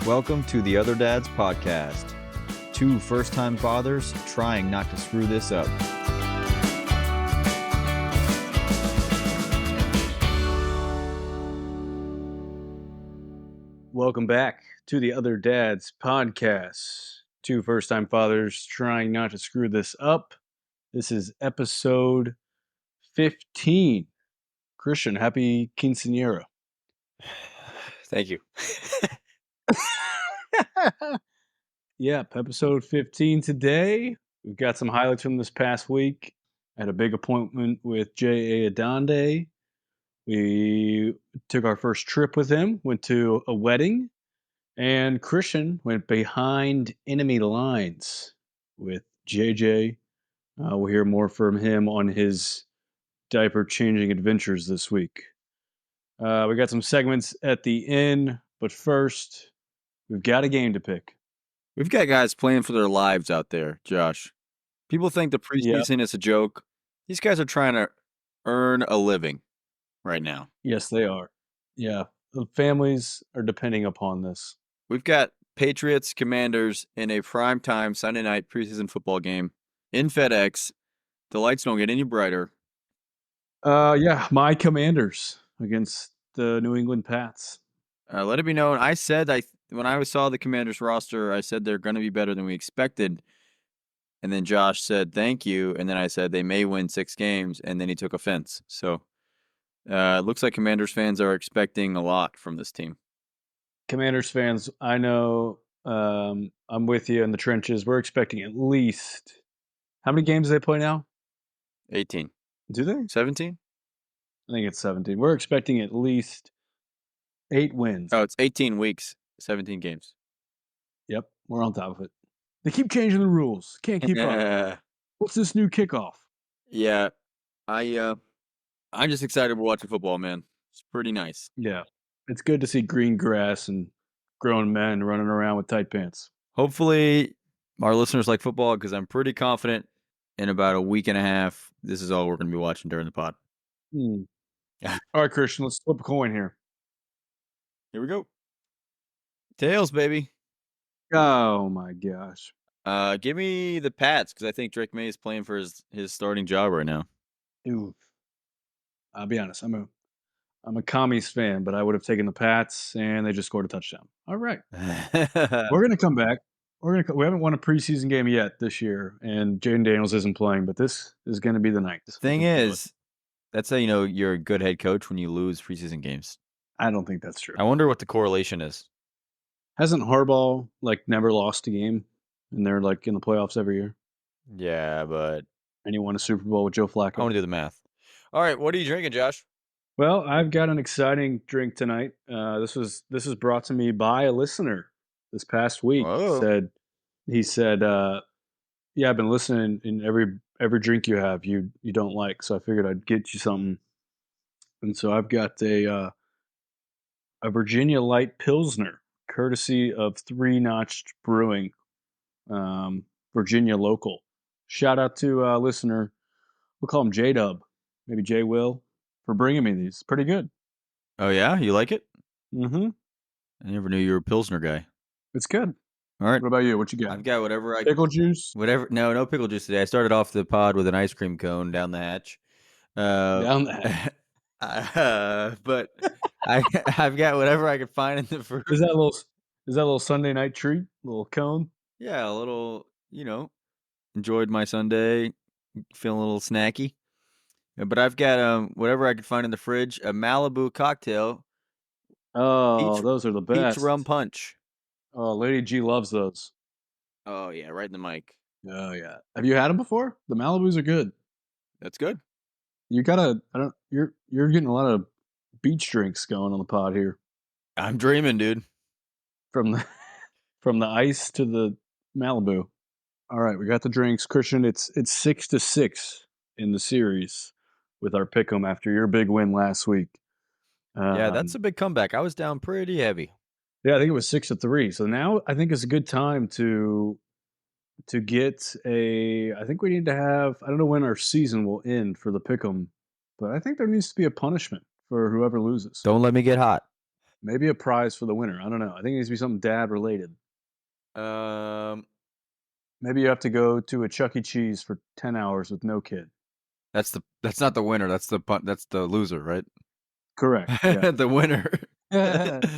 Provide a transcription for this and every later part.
Welcome to the Other Dads podcast. Two first-time fathers trying not to screw this up. Welcome back to the Other Dads podcast. Two first-time fathers trying not to screw this up. This is episode 15. Christian, happy quinceañera. Thank you. Yep, episode 15 today. We've got some highlights from this past week. I had a big appointment with J.A. Adonde. We took our first trip with him, went to a wedding, and Christian went behind enemy lines with JJ. We'll hear more from him on his diaper changing adventures this week. We got some segments at the end, but first, we've got a game to pick. We've got guys playing for their lives out there, Josh. People think the preseason is a joke. These guys are trying to earn a living right now. Yes, they are. Yeah, the families are depending upon this. We've got Patriots, Commanders in a primetime Sunday night preseason football game in FedEx. The lights don't get any brighter. Yeah, my Commanders against the New England Pats. Let it be known, I said when I saw the Commanders roster, I said they're going to be better than we expected. And then Josh said, thank you. And then I said they may win 6 games. And then he took offense. So it looks like Commanders fans are expecting a lot from this team. Commanders fans, I know I'm with you in the trenches. We're expecting at least – how many games do they play now? 18. Do they? 17? I think it's 17. We're expecting at least 8 wins. Oh, it's 18 weeks, 17 games. Yep, we're on top of it. They keep changing the rules. Can't keep up. What's this new kickoff? Yeah, I'm just excited we're watching football, man. It's pretty nice. Yeah, it's good to see green grass and grown men running around with tight pants. Hopefully our listeners like football because I'm pretty confident in about a week and a half, this is all we're going to be watching during the pod. All right, Christian, let's flip a coin here. Here we go. Tails, baby. Oh, my gosh. Give me the Pats because I think Drake May is playing for his starting job right now. Ooh. I'll be honest. I'm a Commies fan, but I would have taken the Pats, and they just scored a touchdown. All right. We're going to come back. We haven't won a preseason game yet this year, and Jaden Daniels isn't playing, but this is going to be the night. The thing is, that's how you know you're a good head coach when you lose preseason games. I don't think that's true. I wonder what the correlation is. Hasn't Harbaugh never lost a game, and they're in the playoffs every year? Yeah, but and he won a Super Bowl with Joe Flacco. I want to do the math. All right, what are you drinking, Josh? Well, I've got an exciting drink tonight. This was brought to me by a listener this past week. He said, yeah, I've been listening, and every drink you have you don't like, so I figured I'd get you something. And so I've got a Virginia Light Pilsner, courtesy of Three Notched Brewing, Virginia local. Shout out to listener, we'll call him J-Dub, maybe J Will, for bringing me these. Pretty good. Oh yeah, you like it? Mm-hmm. I never knew you were a Pilsner guy. It's good. All right. What about you? What you got? I've got whatever pickle juice. Whatever. No pickle juice today. I started off the pod with an ice cream cone down the hatch. Down the hatch. But I've got whatever I could find in the fridge. Is that a little Sunday night treat? A little cone? Yeah, a little. Enjoyed my Sunday, feeling a little snacky. But I've got whatever I could find in the fridge. A Malibu cocktail. Oh, those are the best. Peach rum punch. Oh, Lady G loves those. Oh yeah, right in the mic. Oh yeah. Have you had them before? The Malibus are good. That's good. You gotta. You're getting a lot of beach drinks going on the pod here. I'm dreaming, dude. From the ice to the Malibu. All right, we got the drinks, Christian. It's 6-6 in the series with our pick'em after your big win last week. Yeah, that's a big comeback. I was down pretty heavy. Yeah, I think it was 6-3. So now I think it's a good time to get I think we need to have, I don't know when our season will end for the pick'em, but I think there needs to be a punishment for whoever loses. Don't let me get hot. Maybe a prize for the winner. I don't know. I think it needs to be something dad related. Um, Maybe you have to go to a Chuck E. Cheese for 10 hours with no kid. that's not the winner. That's the loser, right? Correct. Yeah. The winner. That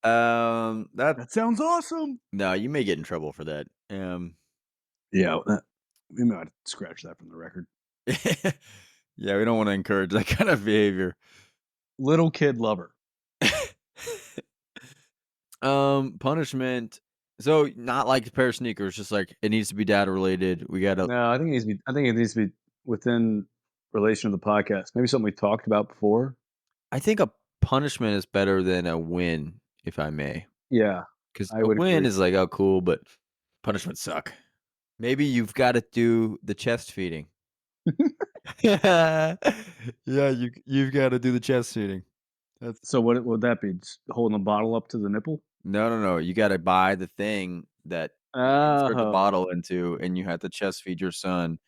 That sounds awesome. no, you may get in trouble for that. Yeah. We might scratch that from the record. Yeah, we don't want to encourage that kind of behavior. Little kid lover. Punishment. So not like a pair of sneakers, just like it needs to be data related. We gotta. No, I think it needs to be. I think it needs to be within relation to the podcast. Maybe something we talked about before. I think a punishment is better than a win, if I may, Yeah, because I a would win agree. is like, oh, cool, but punishments suck. Maybe you've got to do the chest feeding. Yeah, you've got to do the chest feeding. That's So what would that be? Just holding a bottle up to the nipple? no. You got to buy the thing that you insert the Oh, bottle into, and you have to chest feed your son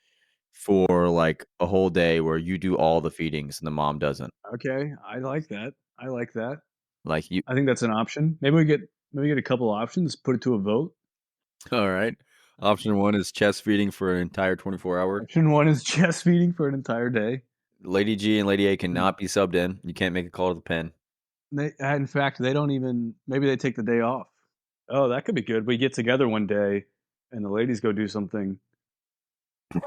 for like a whole day, where you do all the feedings and the mom doesn't. okay. I like that. I like that. Like you, I think that's an option. Maybe we get a couple options. Put it to a vote. all right. Option one is chest feeding for an entire 24 hour. Option one is chest feeding for an entire day. Lady G and Lady A And cannot be subbed in. You can't make a call to the pen. in fact, they don't even. Maybe they take the day off. Oh, that could be good. We get together one day, and the ladies go do something,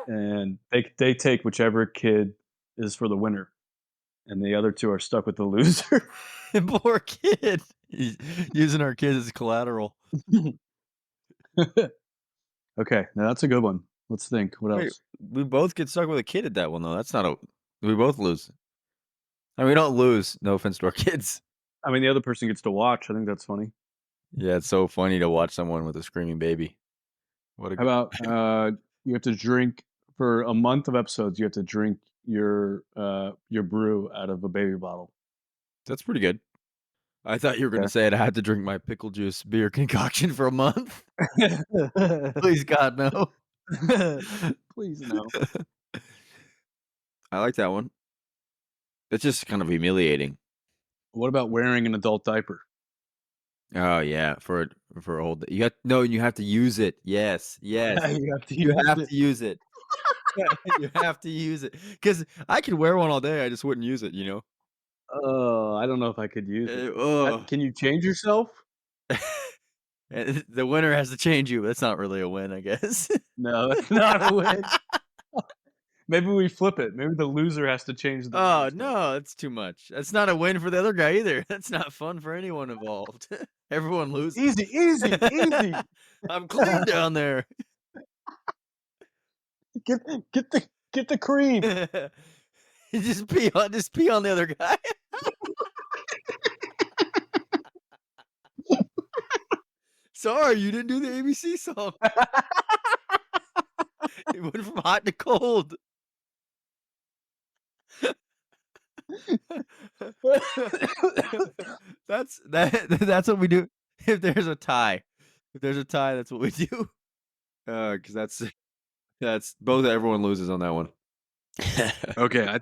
and they take whichever kid is for the winner, and the other two are stuck with the loser. Poor kid. He's using our kids as collateral. Okay, now that's a good one. Let's think. What Wait, else? we both get stuck with a kid at that one though. That's not a. We both lose. I mean, we don't lose. No offense to our kids. I mean, the other person gets to watch. I think that's funny. Yeah, it's so funny to watch someone with a screaming baby. What a How good. about you have to drink for a month of episodes. You have to drink your brew out of a baby bottle. That's pretty good. I thought you were gonna Okay. say it. I had to drink my pickle juice beer concoction for a month. Please God, no. Please no. I like that one. It's just kind of humiliating. What about wearing an adult diaper? Oh yeah, for a whole day. You have to use it. Yes, yes. Yeah, you have to You use have it. to use it. You have to use it. Because I could wear one all day, I just wouldn't use it, you know? Oh, I don't know if I could use it. Ugh. Can you change yourself? And the winner has to change you, but that's not really a win, I guess. No, that's not a win. Maybe we flip it. Maybe the loser has to change the Oh, winner's diaper. no, that's too much. That's not a win for the other guy either. That's not fun for anyone involved. Everyone loses. Easy, easy, easy. I'm clean down there. Get get the cream. Just pee on the other guy. Sorry, you didn't do the ABC song. It went from hot to cold. That's what we do if there's a tie. If there's a tie, that's what we do. 'Cause that's both everyone loses on that one. Okay, I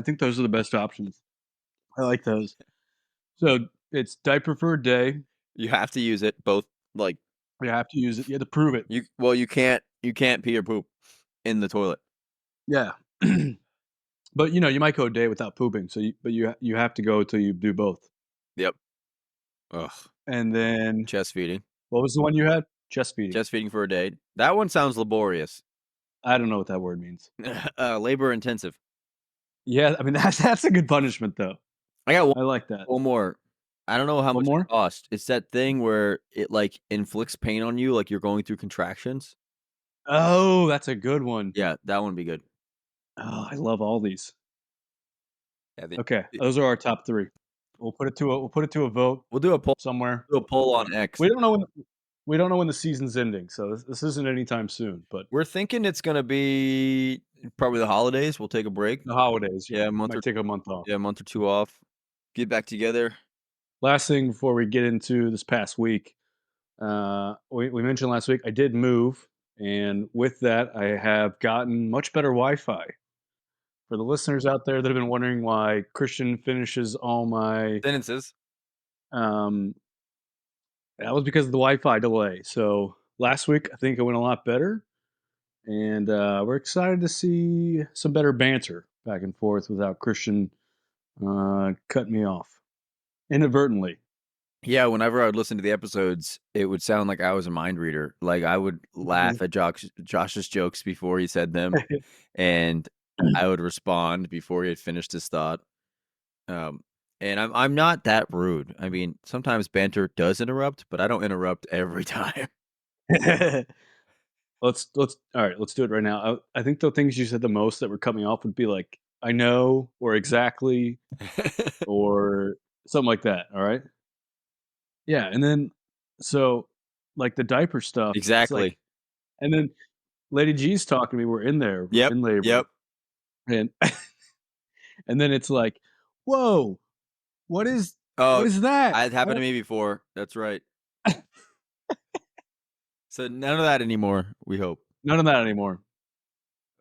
think those are the best options. I like those. So it's diaper for a day. You have to use it both like You have to use it. You have to prove it. you can't pee or poop in the toilet. Yeah. But you might go a day without pooping. So you have to go till you do both. Yep. Ugh. And then Chest feeding. what was the one you had? Chest feeding. Chest feeding for a day. That one sounds laborious. I don't know what that word means. Labor intensive. Yeah, I mean that's a good punishment though. I got I like that. one more. I don't know how One much more? it cost. It's that thing where it like inflicts pain on you, like you're going through contractions. Oh, that's a good one. Yeah, that one would be good. Oh, I love all these. Yeah, Okay, those are our top 3. We'll put it to a vote we'll do a poll. somewhere. Do a poll on X. We don't know when the season's ending, so this isn't anytime soon. But We're thinking it's gonna be probably the holidays. We'll take a break. the holidays, Yeah, a month might or take a month off. yeah, a month or two off. Get back together. Last thing before we get into this past week, we mentioned last week I did move, and with that I have gotten much better Wi-Fi. For the listeners out there that have been wondering why Christian finishes all my Sentences. um, that was because of the Wi-Fi delay. So last week I think it went a lot better, and we're excited to see some better banter back and forth without Christian cutting me off inadvertently. Yeah, whenever I would listen to the episodes, it would sound like I was a mind reader. Like I would laugh at Josh's jokes before he said them, and I would respond before he had finished his thought. Um, and I'm not that rude. I mean, sometimes banter does interrupt, but I don't interrupt every time. Let's all right. Let's do it right now. I think the things you said the most that were cut me off would be like I know or exactly or something like that. All right. Yeah, and then so like the diaper stuff. It's like, Exactly. and then Lady G's talking to me. We're in there Yep. in labor, Yep. and and then it's like, whoa, what is Oh, that? it happened to me before. That's right. So none of that anymore. We hope. None of that anymore.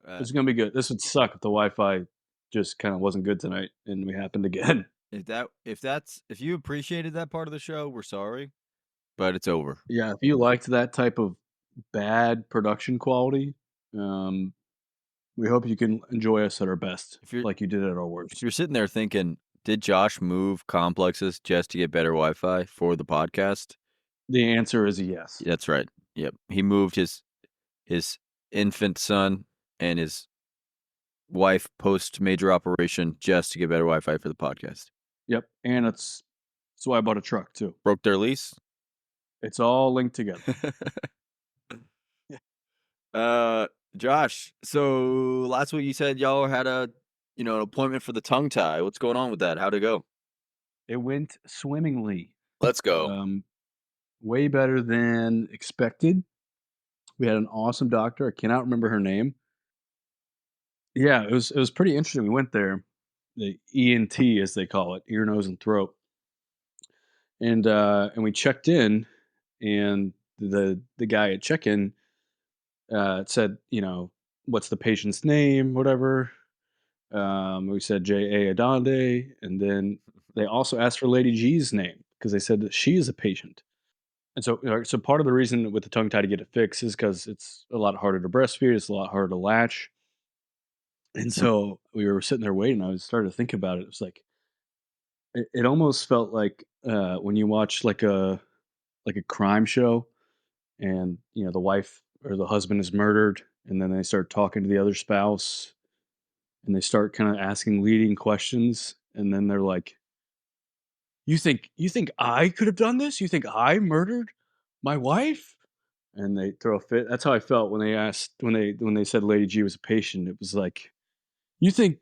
Uh, It's gonna be good. This would suck if the Wi-Fi just kind of wasn't good tonight, and we happened again. if you appreciated that part of the show, we're sorry, but it's over. Yeah, if you liked that type of bad production quality, um, we hope you can enjoy us at our best, If you're like you did at our worst. if you're sitting there thinking, did Josh move complexes just to get better Wi-Fi for the podcast? The answer is yes. That's right. Yep. He moved his infant son and his wife post major operation just to get better Wi-Fi for the podcast. Yep, and that's why I bought a truck too. Broke their lease. It's all linked together. Josh. So last week you said y'all had an appointment for the tongue tie. What's going on with that? How'd it go? It went swimmingly. Let's go. Way better than expected. We had an awesome doctor. I cannot remember her name. Yeah, it was pretty interesting. We went there, the ENT as they call it, ear, nose, and throat, and we checked in, and the guy at check-in said, what's the patient's name, whatever. We said J.A. Adonde, and then they also asked for Lady G's name because they said that she is a patient. And so part of the reason with the tongue tie to get it fixed is because it's a lot harder to breastfeed, it's a lot harder to latch. And so we were sitting there waiting. I started to think about it. It was like it almost felt like when you watch like a crime show, and the wife or the husband is murdered, and then they start talking to the other spouse, and they start kind of asking leading questions, and then they're like, you think I could have done this? You think I murdered my wife? And they throw a fit. That's how I felt when they said Lady G was a patient. It was like, you think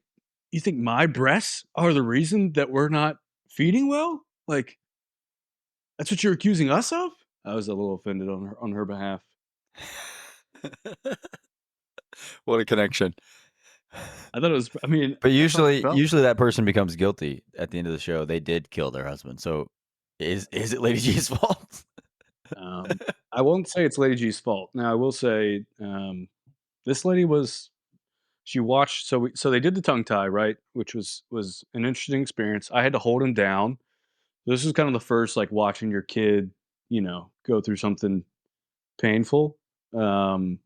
my breasts are the reason that we're not feeding well? Like, that's what you're accusing us of? I was a little offended on her behalf. What a connection. I thought it was. I mean, But that's how it usually felt. usually that person becomes guilty at the end of the show. They did kill their husband. So is it Lady G's fault? I won't say it's Lady G's fault. Now, I will say this lady was. She watched. So they did the tongue tie, right, which was an interesting experience. I had to hold him down. This is kind of the first like watching your kid, go through something painful. Um,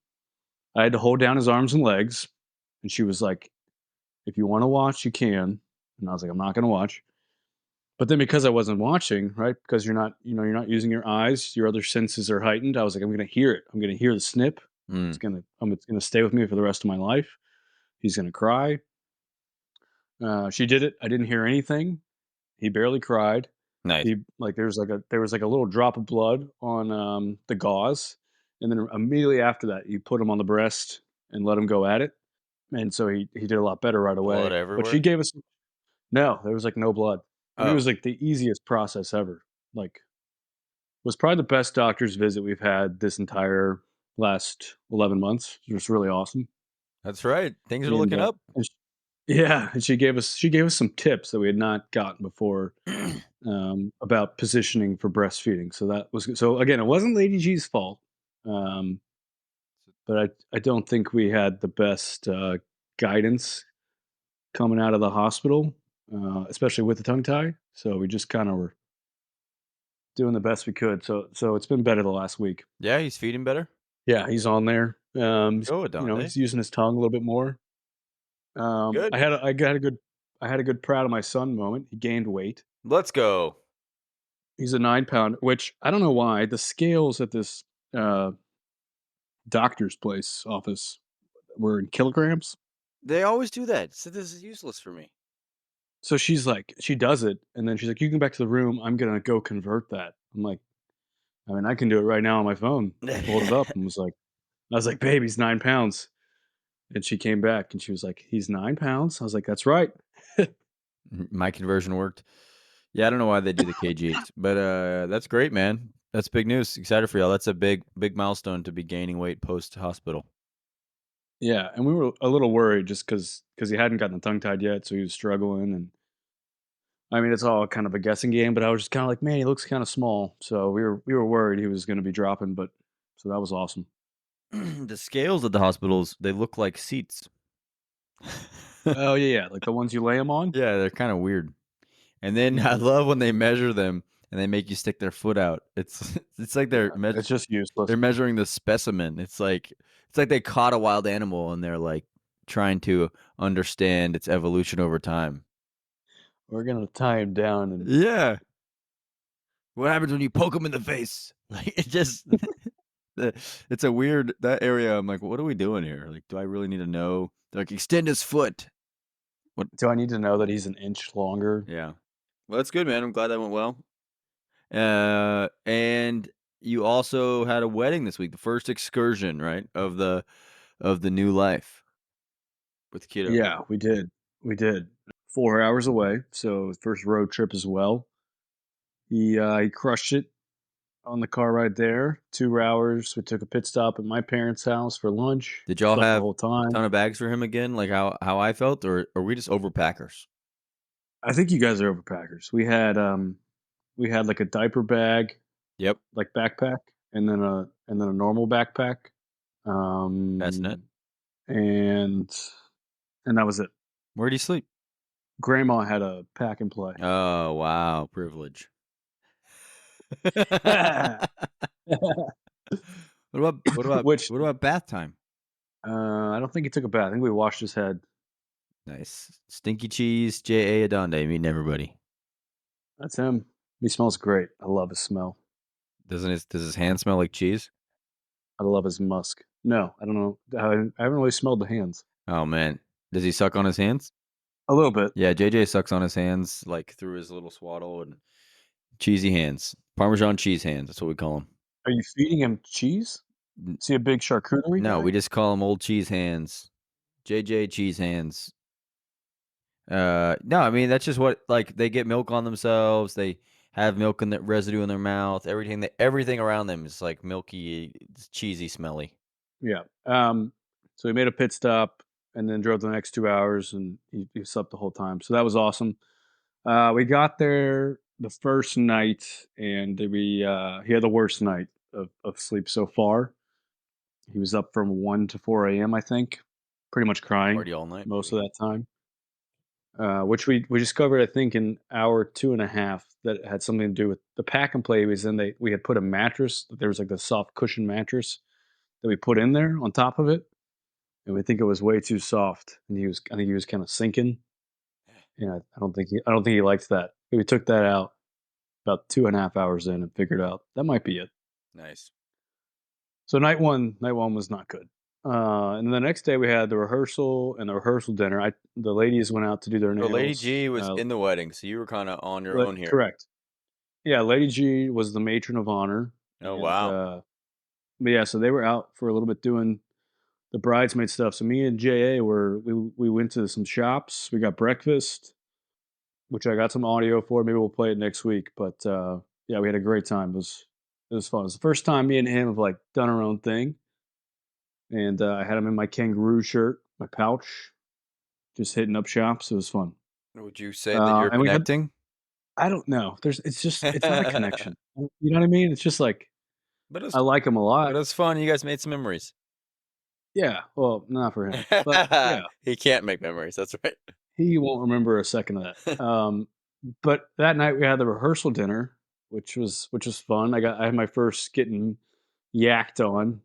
I had to hold down his arms and legs, and she was like, "If you want to watch, you can." And I was like, "I'm not going to watch." But then because I wasn't watching, right? Because you're not using your eyes, your other senses are heightened. I was like, I'm going to hear it. I'm going to hear the snip. Mm, It's gonna stay with me for the rest of my life. He's going to cry. She did it. I didn't hear anything. He barely cried. nice. He like there was like a little drop of blood on the gauze, and then immediately after that, you put him on the breast and let him go at it, and so he did a lot better right Blood away. But she everywhere? gave us no, there was like no blood. I mean, it Oh, was like the easiest process ever. Like, was probably the best doctor's visit we've had this entire last 11 months. It was really awesome, that's right. Things are and looking up. yeah, and she gave us some tips that we had not gotten before about positioning for breastfeeding. So that was good. So again, it wasn't Lady G's fault, um, but I don't think we had the best guidance. coming out of the hospital, especially with the tongue tie. So we just kind of were doing the best we could. So it's been better the last week. Yeah, he's feeding better. Yeah, he's on there. Go with Dante. He's using his tongue a little bit more. Good. I had a good proud of my son moment. He gained weight. Let's go. He's a 9 pound, which I don't know why the scales at this uh, doctor's place office were in kilograms. They always do that. So this is useless for me. So she's like, she does it, and then she's like, "You can go back to the room. I'm gonna go convert that." I'm like, I mean, I can do it right now on my phone. I pulled it up and I was like, "Babe, he's 9 pounds." And she came back and she was like, "He's 9 pounds." I was like, "That's right." My conversion worked. Yeah, I don't know why they do the kgs, but that's great, man. That's big news. Excited for y'all. That's a big milestone to be gaining weight post hospital. Yeah, and we were a little worried just because he hadn't gotten the tongue tied yet, so he was struggling. And I mean, it's all kind of a guessing game, but I was just kind of like, man, he looks kind of small, so we were worried he was going to be dropping, but so that was awesome. The scales at the hospitals, they look like seats. Oh yeah, like the ones you lay him on. Yeah, they're kind of weird. And then I love when they measure them and they make you stick their foot out. It's like It's just useless. they're measuring the specimen. It's like they caught a wild animal and they're like trying to understand its evolution over time. We're gonna tie him down and Yeah. What happens when you poke him in the face? Like it just it's a weird that area. I'm like, what are we doing here? Like, do I really need to know? They're like, extend his foot. do I need to know that he's an inch longer? Yeah. Well, that's good, man. I'm glad that went well. And you also had a wedding this week, the first excursion, right, of the new life with kiddo. Yeah, we did. We did. 4 hours away, so first road trip as well. He crushed it on the car ride there. 2 hours. We took a pit stop at my parents' house for lunch. Did y'all Slept the have whole a time? ton of bags for him again, like how I felt, or are we just overpackers? I think you guys are overpackers. We had like a diaper bag, Yep, like backpack, and then a normal backpack. bassinet. And that was it. Where do you sleep? Grandma had a pack and play. Oh wow, privilege. Which what about bath time? I don't think he took a bath. I think we washed his head. Nice. Stinky Cheese, J.A. Adonde, meeting everybody. That's him. He smells great. I love his smell. Does his hand smell like cheese? I love his musk. No, I don't know. I haven't really smelled the hands. Oh man. Does he suck on his hands? A little bit. Yeah, JJ sucks on his hands like through his little swaddle and cheesy hands. Parmesan cheese hands, that's what we call them. Are you feeding him cheese? Is he a big charcuterie No, guy? we just call them old cheese hands. JJ cheese hands. No, I mean that's just what like they get milk on themselves. They have milk in the residue in their mouth. Everything around them is like milky, it's cheesy, smelly. Yeah. So he made a pit stop and then drove the next 2 hours, and he slept the whole time. So that was awesome. We got there the first night, and he had the worst night of sleep so far. He was up from 1 to 4 a.m., I think, pretty much crying Party all night. most of that time. Which we discovered, I think, in hour 2.5 that it had something to do with the pack and play. Was then we had put a mattress. There was like the soft cushion mattress that we put in there on top of it, and we think it was way too soft. And I think he was kind of sinking. Yeah, I don't think he liked that. We took that out about 2.5 hours in and figured out that might be it. Nice. So night one was not good. And then the next day we had the rehearsal and the rehearsal dinner. The ladies went out to do their So nails. Lady G was in the wedding, so you were kind of on your own here. Correct. Yeah, Lady G was the matron of honor. Oh and, wow. But yeah, so they were out for a little bit doing the bridesmaid stuff. So me and JA we went to some shops. We got breakfast, which I got some audio for. Maybe we'll play it next week. But yeah, we had a great time. It was fun. It was the first time me and him have like done our own thing. And I had him in my kangaroo shirt, my pouch, just hitting up shops. It was fun. Would you say that you're and we had- connecting? I don't know. It's not a connection. You know what I mean? It's just like But I like him a lot. But it was fun. You guys made some memories. Yeah. Well, not for him. But yeah. He can't make memories. That's right. He won't remember a second of that. But that night we had the rehearsal dinner, which was fun. I had my first getting yacked on.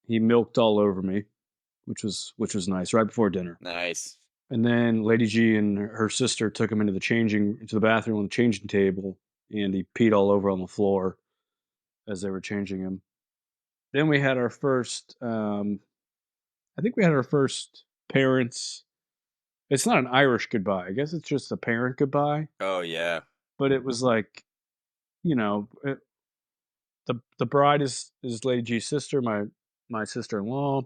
He milked all over me, which was nice right before dinner. Nice. And then Lady G and her sister took him into the bathroom on the changing table, and he peed all over on the floor as they were changing him. Then we had our first. I think we had our first parents. It's not an Irish goodbye. I guess it's just a parent goodbye. Oh yeah. But it was like, the bride is Lady G's sister, my sister in law.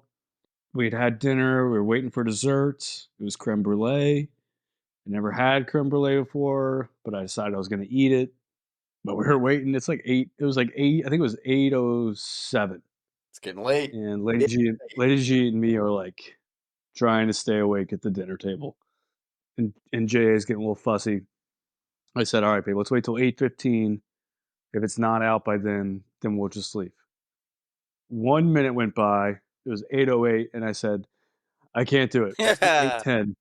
We'd had dinner. We were waiting for desserts. It was creme brulee. I never had creme brulee before, but I decided I was going to eat it. But we were waiting. It's like eight. It was like eight. I think it was 8:07. It's getting late. And Lady G and me are like trying to stay awake at the dinner table. And JA is getting a little fussy. I said, "All right, babe, let's wait till 8:15. If it's not out by then we'll just leave." 1 minute went by. It was 8:08, and I said, "I can't do it. It's 8:10.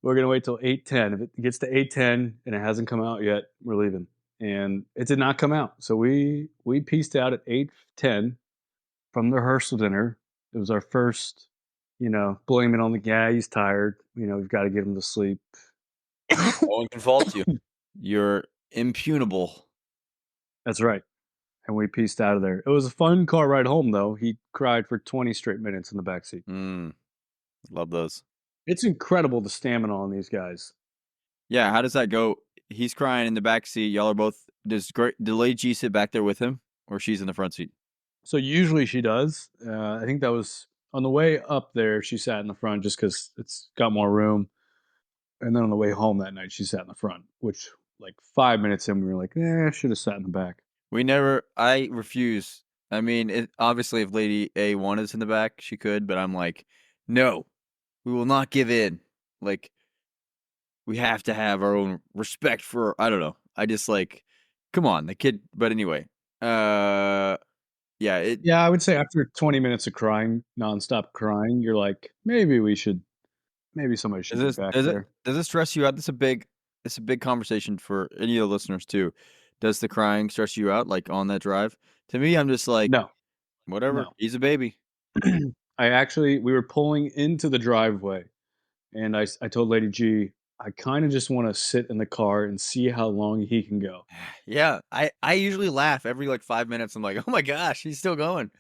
We're gonna wait till 8:10. If it gets to 8:10 and it hasn't come out yet, we're leaving." And it did not come out. So we pieced out at 8:10 from the rehearsal dinner. It was our first, blame it on the guy. He's tired. We've got to get him to sleep. No one can fault you. You're impunable. That's right. And we pieced out of there. It was a fun car ride home, though. He cried for 20 straight minutes in the backseat. Love those. It's incredible the stamina on these guys. Yeah, how does that go? He's crying in the back seat. Y'all are both. Does Lady G sit back there with him, or she's in the front seat? So usually she does. I think that was on the way up there. She sat in the front just because it's got more room. And then on the way home that night, she sat in the front. Which, like 5 minutes in, we were like, I should have sat in the back. I refuse. I mean, obviously, if Lady A wanted us in the back, she could, but I'm like, no, we will not give in. Like, we have to have our own respect for, I don't know. I just like, come on, the kid. But anyway, yeah. Yeah, I would say after 20 minutes of crying, nonstop crying, you're like, maybe somebody should be back there. Does it stress you out? It's a big conversation for any of the listeners too. Does the crying stress you out, like on that drive? To me, I'm just like, No, whatever. no. He's a baby. We were pulling into the driveway, and I told Lady G, I kind of just want to sit in the car and see how long he can go. Yeah, I usually laugh every like 5 minutes. I'm like, oh my gosh, he's still going.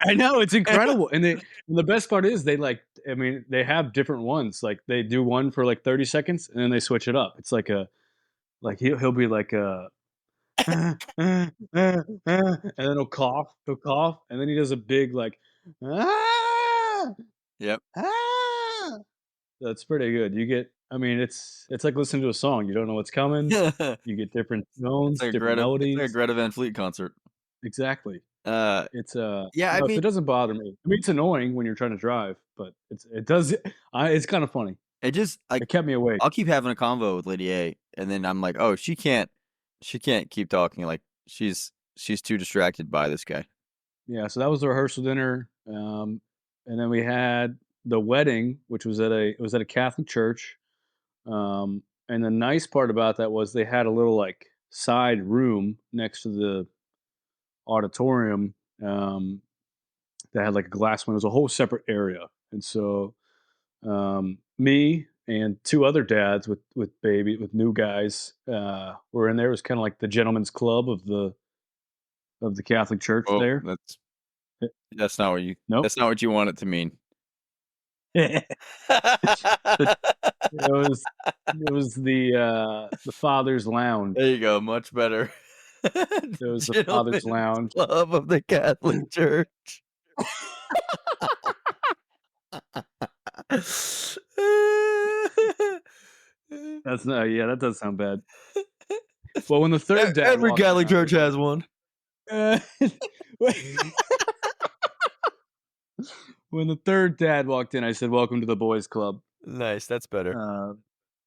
I know, it's incredible. And the best part is they have different ones. Like they do one for like 30 seconds and then they switch it up. It's like he'll be like and then he'll cough, and then he does a big like Yep. That's pretty good. It's like listening to a song. You don't know what's coming. You get different tones, different melodies. It's like a Greta Van Fleet concert. Exactly. Yeah, I mean, it doesn't bother me. I mean, it's annoying when you're trying to drive, but it's kind of funny. It kept me awake. I'll keep having a convo with Lady A, and then I'm like, oh, she can't keep talking. Like she's too distracted by this guy. Yeah, so that was the rehearsal dinner, and then we had the wedding, which was at a Catholic church. And the nice part about that was they had a little like side room next to the auditorium, that had like a glass window. It was a whole separate area, and so me and two other dads with new guys were in there. It was kind of like the gentleman's club of the Catholic Church Oh, there. that's not what you. Nope. That's not what you want it to mean. It was the Father's Lounge. There you go, much better. It was the Father's Lounge. Club of the Catholic Church. That does sound bad. Well, when the third dad every walked Catholic in, church has one. When the third dad walked in, I said, "Welcome to the boys' club." Nice, that's better.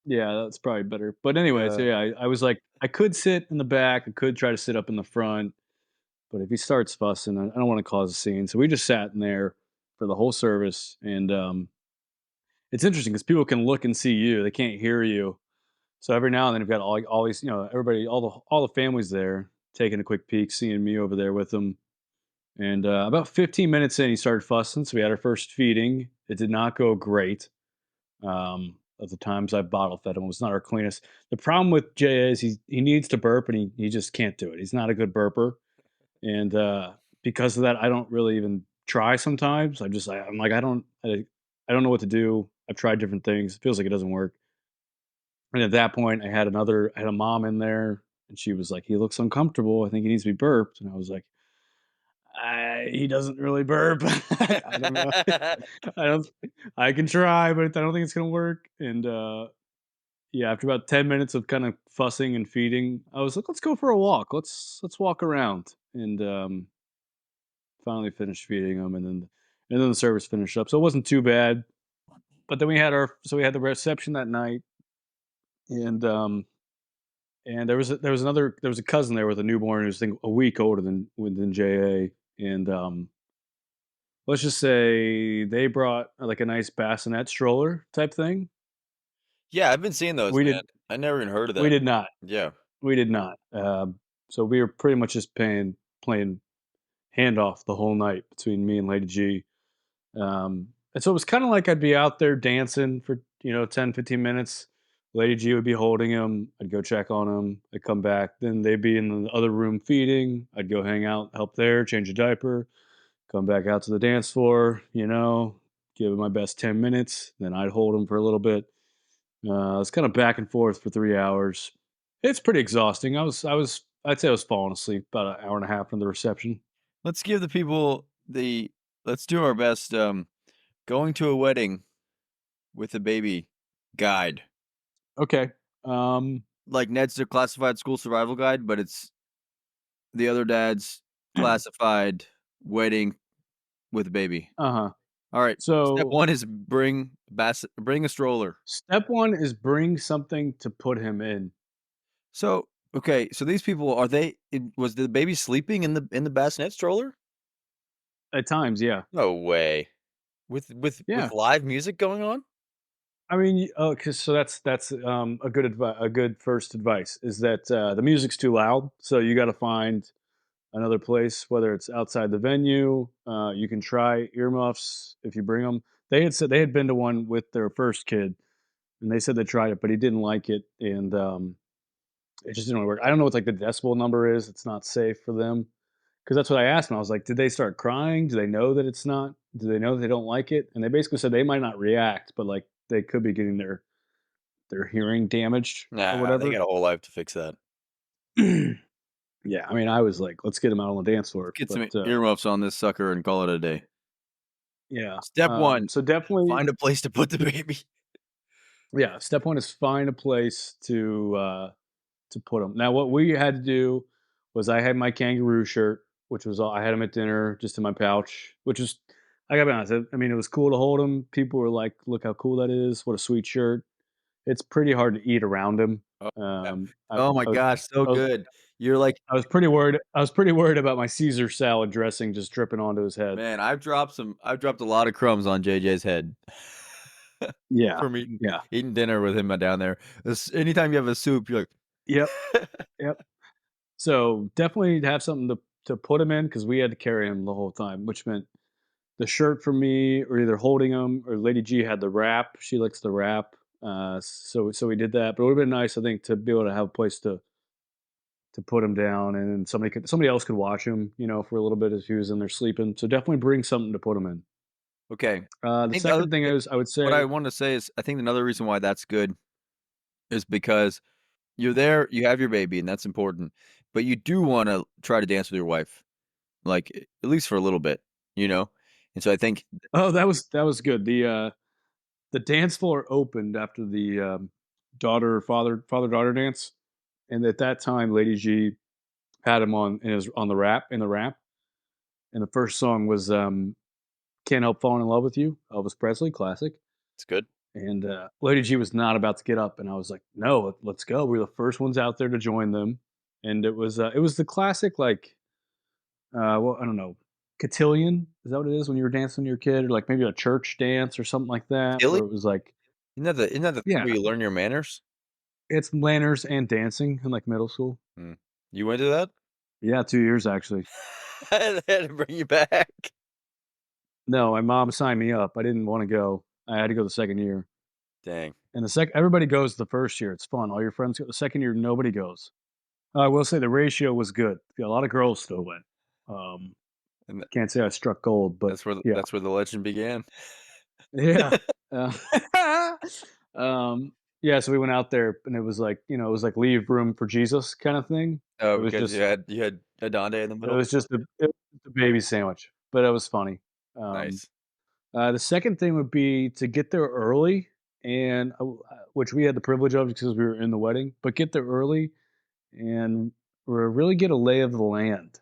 Yeah, that's probably better. But anyway, so yeah, I was like, I could sit in the back, I could try to sit up in the front, but if he starts fussing, I don't want to cause a scene. So we just sat in there for the whole service, and it's interesting because people can look and see you, they can't hear you. So every now and then, you've got all these, everybody, all the families there taking a quick peek, seeing me over there with them. And about 15 minutes in, he started fussing. So we had our first feeding. It did not go great. Of the times I bottle fed him, it was not our cleanest. The problem with Jay is he needs to burp and he just can't do it. He's not a good burper, and because of that, I don't really even try. Sometimes I'm like I don't know what to do. I've tried different things. It feels like it doesn't work. And at that point, I had a mom in there, and she was like, "He looks uncomfortable. I think he needs to be burped." And I was like, he doesn't really burp. I don't know. I don't. I can try, but I don't think it's gonna work. And yeah, after about 10 minutes of kind of fussing and feeding, I was like, "Let's go for a walk. Let's walk around." And finally finished feeding him, and then the service finished up, so it wasn't too bad. But then we had the reception that night, and there was a cousin there with a newborn who's, I think, a week older than JA, and let's just say they brought like a nice bassinet stroller type thing. Yeah, I've been seeing those, We man. did I never even heard of we that. did not. Yeah. We did not. So we were pretty much just playing handoff the whole night between me and Lady G. And so it was kind of like I'd be out there dancing for 10, 15 minutes. Lady G would be holding him. I'd go check on him. I'd come back. Then they'd be in the other room feeding. I'd go hang out, help there, change a diaper, come back out to the dance floor, give it my best 10 minutes. Then I'd hold him for a little bit. It's kind of back and forth for 3 hours. It's pretty exhausting. I'd say I was falling asleep about an hour and a half into the reception. Let's give the people the let's do our best going to a wedding with a baby guide. Okay. Um, Like Ned's classified school survival guide, but it's the other dad's classified wedding with a baby. uh-huh. All right. Step So 1 is bring a stroller. step one is bring something to put him in. So, okay, so these people was the baby sleeping in the bassinet stroller? At times, yeah. No way. With Yeah. live music going on? I mean, oh, 'cause so that's a good first advice is that the music's too loud, so you got to find another place, whether it's outside the venue. You can try earmuffs if you bring them. They had said they had been to one with their first kid, and they said they tried it, but he didn't like it, and it just didn't really work. I don't know what like the decibel number is. It's not safe for them because that's what I asked them. I was like, did they start crying? Do they know that it's not? Do they know that they don't like it? And they basically said they might not react, but like they could be getting their hearing damaged or Nah, they whatever. got a whole life to fix that. Yeah, I mean, I was like, let's get them out on the dance floor, Get but some earmuffs on this sucker and call it a day. yeah. Step 1, So definitely, find a place to put the baby. yeah. Step one is find a place to put them. Now, what we had to do was I had my kangaroo shirt, which was all I had them at dinner, just in my pouch, which was, I gotta be honest. I mean, it was cool to hold them. People were like, "Look how cool that is! What a sweet shirt!" It's pretty hard to eat around him. Oh, yeah. I, Oh my I was, gosh, so I was, good. You're like, I was pretty worried. I was pretty worried about my Caesar salad dressing just dripping onto his head. man, I've dropped a lot of crumbs on JJ's head Yeah, from yeah, eating dinner with him down there. Anytime you have a soup, you're yep, like, yep. So definitely have something to put him in because we had to carry him the whole time, which meant the shirt for me, or either holding him, or Lady G had the wrap. She likes the wrap, so we did that. But it would have been nice, I think, to be able to have a place to put him down, and then somebody else could watch him, for a little bit as he was in there sleeping. So definitely bring something to put him in. okay. I The think the other second thing is, I would what I say, want to say is I think another reason why that's good is because you're there, you have your baby, and that's important. But you do want to try to dance with your wife, like at least for a little bit, you know? And so I think, oh, that was good. The dance floor opened after the father daughter dance, and at that time, Lady G had him on the rap, and the first song was "Can't Help Falling in Love with You," Elvis Presley, classic. it's good. And Lady G was not about to get up, and I was like, "No, let's go." We were the first ones out there to join them, and it was the classic, like, well, I don't know, cotillion. Is that what it is when you were dancing when you were a kid, or like maybe a church dance or something like that, Tilly? where it was like, Isn't that the thing yeah, where you learn your manners? it's manners and dancing in like middle school. Mm. You went to that? Yeah, 2 years actually. I had to bring you back. No, my mom signed me up. I didn't want to go. I had to go the second year. Dang. And everybody goes the first year. It's fun. All your friends go. The second year, nobody goes. I will say the ratio was good. Yeah, a lot of girls still went. Um, And can't say I struck gold, but yeah, that's where the legend began. yeah. Uh, um, yeah. So we went out there, and it was like it was like leave room for Jesus kind of thing. Oh, It was because just you had Adonde in the it middle? was just a baby sandwich, but it was funny. Um, Nice. the second thing would be to get there early, and which we had the privilege of because we were in the wedding. But get there early and really get a lay of the land.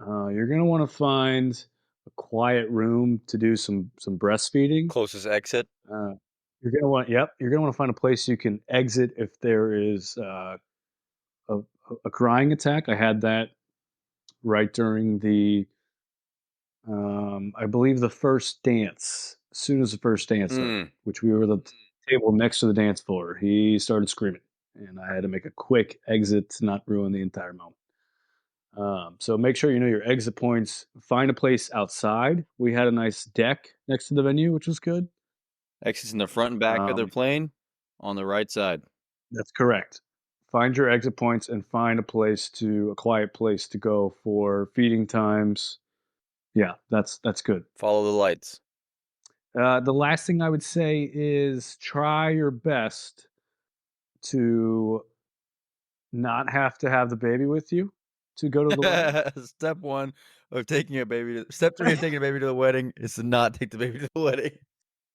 You're gonna want to find a quiet room to do some breastfeeding. Closest exit? Uh, you're gonna want to find a place you can exit if there is a, a crying attack. I had that right during I believe the first dance. As soon as the first dance started, Mm. which we were the table next to the dance floor, he started screaming, and I had to make a quick exit to not ruin the entire moment. So make sure you know your exit points. Find a place outside. We had a nice deck next to the venue, which was good. Exits in the front and back of their Um, plane on the right side. that's correct. Find your exit points and find a quiet place to go for feeding times. Yeah, that's good. Follow the lights. The last thing I would say is try your best to not have the baby with you to go to the wedding. Step 1 of taking a baby to step 3 of taking a baby to the wedding is to not take the baby to the wedding.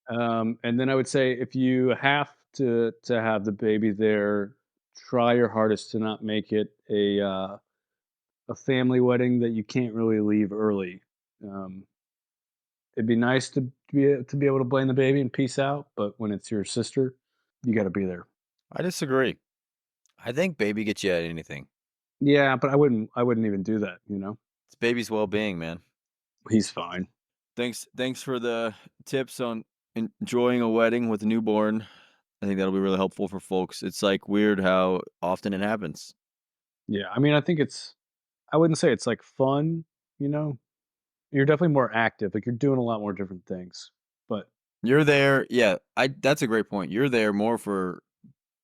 And then I would say if you have to have the baby there, try your hardest to not make it a family wedding that you can't really leave early. Um, it'd be nice to be able to blame the baby and peace out, but when it's your sister, you got to be there. I disagree. I think baby gets you at anything. Yeah, but I wouldn't even do that. It's baby's well-being, man. He's fine. Thanks for the tips on enjoying a wedding with a newborn. I think that'll be really helpful for folks. It's, like, weird how often it happens. Yeah, I mean, I wouldn't say it's like fun. You know, you're definitely more active. Like you're doing a lot more different things. But You're there yeah, I that's a great point. You're there more for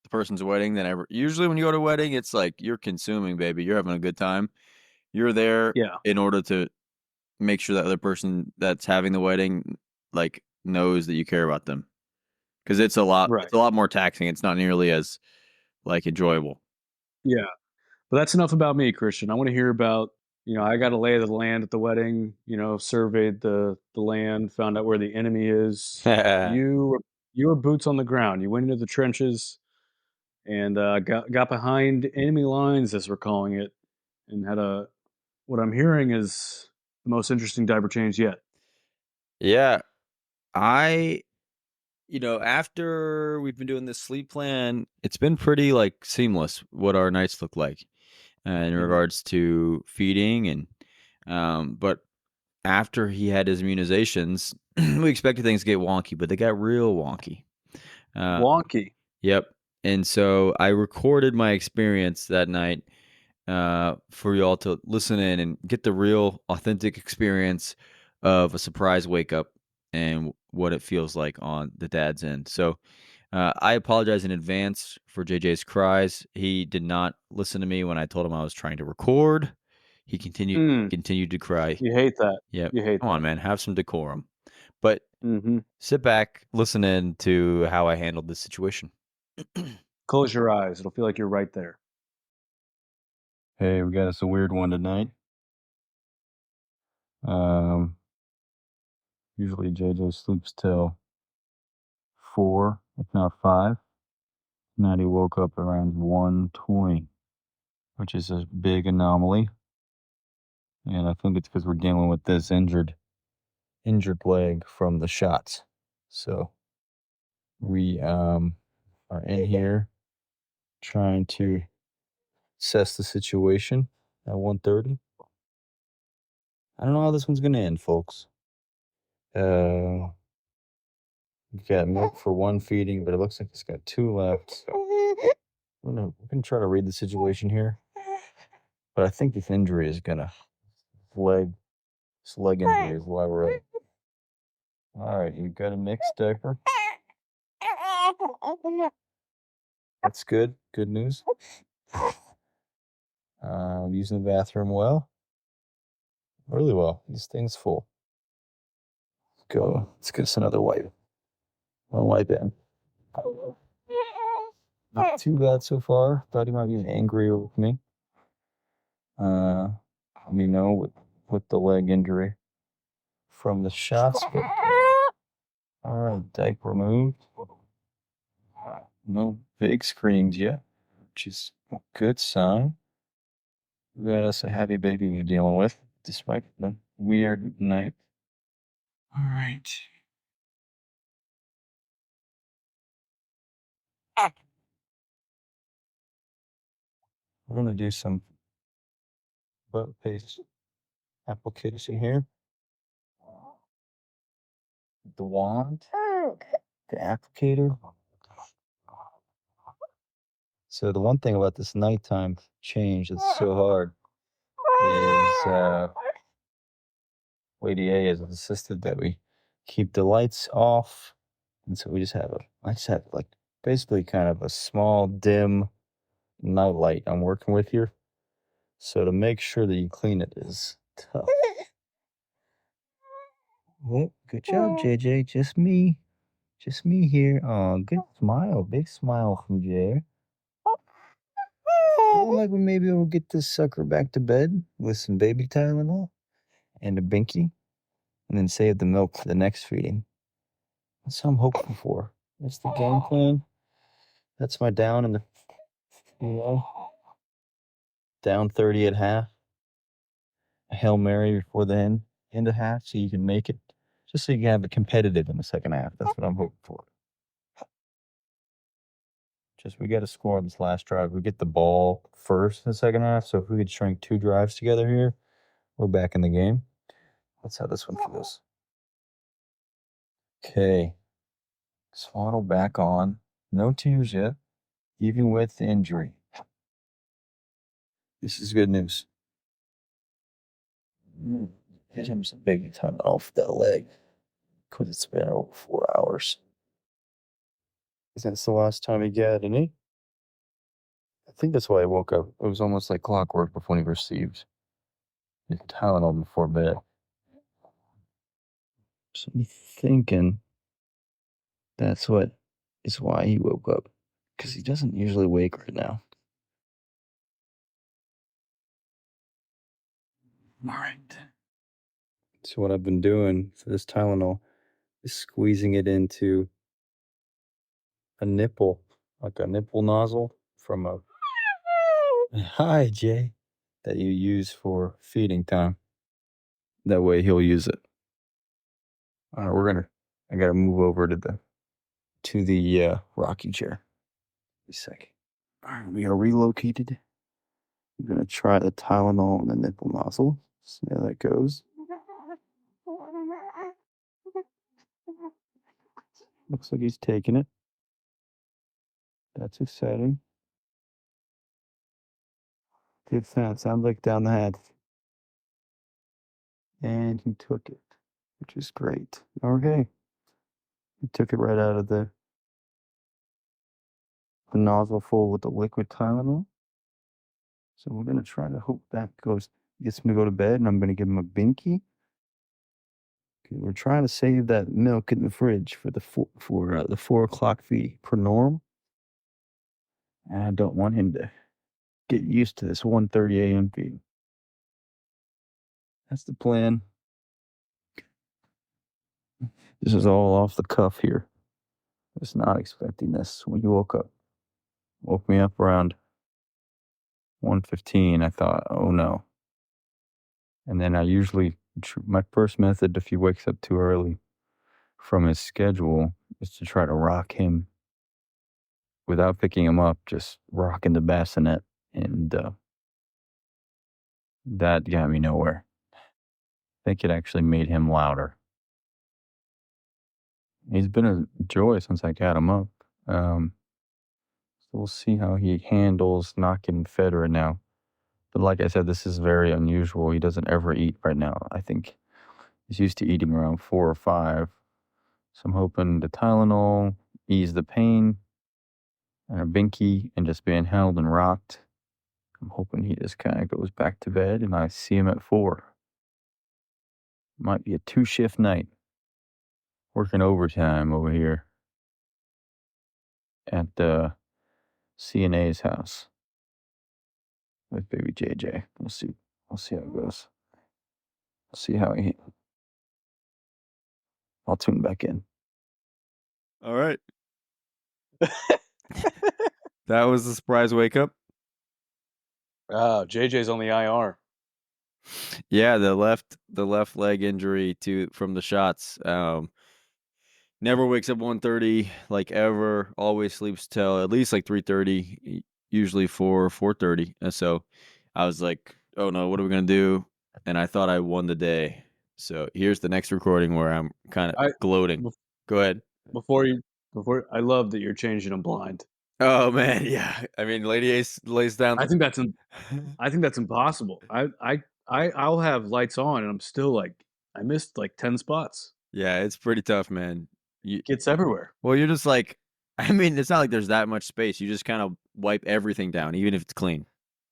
the person's wedding than ever usually when you go to a wedding, it's like you're consuming, baby, you're having a good time. You're there yeah, in order to make sure that other person that's having the wedding, like, knows that you care about them. Because right. it's a lot more taxing, it's not nearly as, like, enjoyable. Yeah. But that's enough about me, Christian. I want to hear about, I got a lay of the land at the wedding, surveyed the land, found out where the enemy is. You were boots on the ground. You went into the trenches and got behind enemy lines, as we're calling it, and had what I'm hearing is the most interesting diaper change yet. Yeah, I after we've been doing this sleep plan, it's been pretty, like, seamless what our nights look like, in Hmm. regards to feeding but after he had his immunizations, we expected things to get wonky, but they got real wonky. Uh, Wonky. yep, and so I recorded my experience that night, for y'all to listen in and get the real authentic experience of a surprise wake up and what it feels like on the dad's end. So, I apologize in advance for JJ's cries. He did not listen to me when I told him I was trying to record. He Mm, continued to cry. you hate that. Yep. You hate Come on, that. man, have some decorum. But Hmm. sit back, listen in to how I handled this situation. Close your eyes. It'll feel like you're right there. Hey, we got us a weird one tonight. Um, Usually JJ sleeps till 4, if not 5. Tonight he woke up around 1:20, which is a big anomaly. And I think it's because we're dealing with this injured leg from the shots. So we are in here trying to assess the situation at 1:30. I don't know how this one's gonna end, folks. We got milk for one feeding, but it looks like it's got 2 left. So we're gonna try to read the situation here. But I think this injury is gonna this leg injury is why we're at. Alright, you got a mixed diaper. That's good. Good news. Using the bathroom well. Really well. This thing's full. Go. Let's get us another wipe. One wipe in. Not too bad so far. Thought he might be angry with me. Let me know with the leg injury from the shots. Alright, diaper removed. No big screams yet, which is a good sign. We got us a happy baby we're dealing with, despite the weird night. Alright. We're gonna do some butt paste application here. The wand, the applicator. So the one thing about this nighttime change that's so hard is Lady A has insisted that we keep the lights off, and so I just have like basically kind of a small dim night light I'm working with here. So to make sure that you clean it is tough. Well, good job, JJ. Just me here. Oh, good smile, big smile from Jay. Like maybe we'll get this sucker back to bed with some baby Tylenol and a binky, and then save the milk for the next feeding. That's what I'm hoping for. That's the game plan. That's my down in the, down 30 at half. A Hail Mary before the end of half, so you can make it, just so you can have it competitive in the second half. That's what I'm hoping for. Just we got to score on this last drive. We get the ball first in the second half, so if we could string 2 drives together here, we're back in the game. Let's how this one feels. Okay. Swaddle back on. No tears yet, even with the injury. This is good news. Hit him some big time off that leg, because it's been over 4 hours. That's the last time he got any. I think that's why I woke up. It was almost like clockwork before he received his Tylenol before bed. So I'm thinking that's what is why he woke up, because he doesn't usually wake right now. All right. So what I've been doing for this Tylenol is squeezing it into a nipple, like a nipple nozzle from a hi Jay that you use for feeding time. That way he'll use it. All right, I gotta move over to the rocking chair. A second. All right, we are relocated. I'm gonna try the Tylenol and the nipple nozzle. See how that goes. Looks like he's taking it. That's exciting. Good sound. Sounds like down the head. And he took it, which is great. Okay. He took it right out of the nozzle full with the liquid Tylenol. So we're gonna try to hope that gets me to go to bed, and I'm gonna give him a binky. We're trying to save that milk in the fridge for the 4 o'clock feed per norm. And I don't want him to get used to this 1:30 a.m. feed. That's the plan. This is all off the cuff here. I was not expecting this when you woke up. Woke me up around 1:15. I thought, oh no. And then my first method, if he wakes up too early from his schedule, is to try to rock him without picking him up, just rocking the bassinet. And that got me nowhere. think it actually made him louder. He's been a joy since I got him up. So we'll see how he handles not getting fed right now. But like I said, this is very unusual. He doesn't ever eat right now. I think he's used to eating around 4 or 5. So I'm hoping the Tylenol ease the pain and a binky and just being held and rocked. I'm hoping he just kind of goes back to bed and I see him at 4. Might be a 2-shift night. Working overtime over here at CNA's house with baby JJ. We'll see. We'll see how it goes. We'll see how he. I'll tune back in. All right. That was the surprise wake up. Oh, JJ's on the IR. Yeah, the left leg injury from the shots. Never wakes up 1:30 like ever. Always sleeps till at least like 3:30, usually 4:30. And so I was like, "Oh no, what are we gonna do?" And I thought I won the day. So here's the next recording where I'm kind of gloating. Go ahead. Before I love that you're changing him blind. Oh man, yeah. I mean, Lady Ace lays down. I think that's impossible. I'll have lights on and I'm still like I missed like 10 spots. Yeah, it's pretty tough, man. Gets everywhere. Well, you're just like, I mean, it's not like there's that much space. You just kind of wipe everything down, even if it's clean.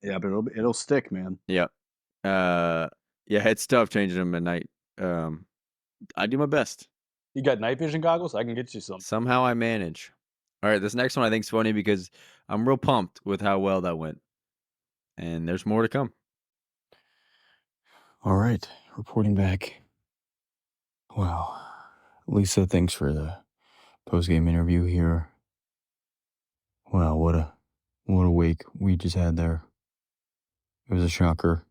Yeah, but it'll stick, man. Yeah. Yeah, it's tough changing them at night. I do my best. You got night vision goggles? I can get you some. Somehow I manage. All right, this next one I think is funny because I'm real pumped with how well that went. And there's more to come. All right, reporting back. Well, Lisa, thanks for the post-game interview here. Wow, what a week we just had there. It was a shocker.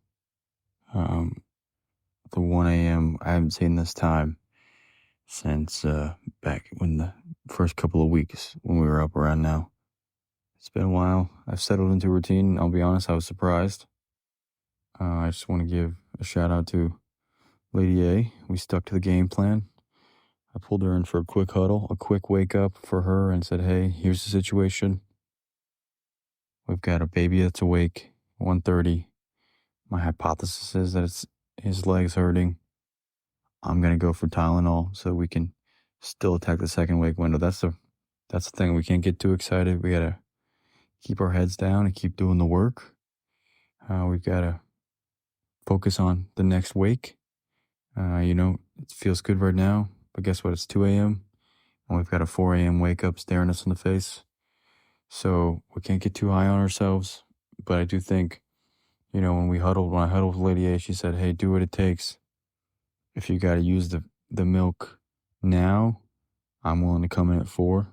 The 1 a.m. I haven't seen this time since back when the first couple of weeks when we were up around now. It's been a while. I've settled into a routine. I'll be honest, I was surprised. I just want to give a shout out to Lady A. We stuck to the game plan. I pulled her in for a quick huddle, a quick wake up for her and said, hey, here's the situation. We've got a baby that's awake, 1:30. My hypothesis is that it's his legs hurting. I'm going to go for Tylenol so we can still attack the second wake window. That's the thing. We can't get too excited. We got to keep our heads down and keep doing the work. We've got to focus on the next wake. It feels good right now, but guess what? It's 2 a.m. and we've got a 4 a.m. wake up staring us in the face. So we can't get too high on ourselves. But I do think, when I huddled with Lady A, she said, hey, do what it takes. If you got to use the milk now, I'm willing to come in at 4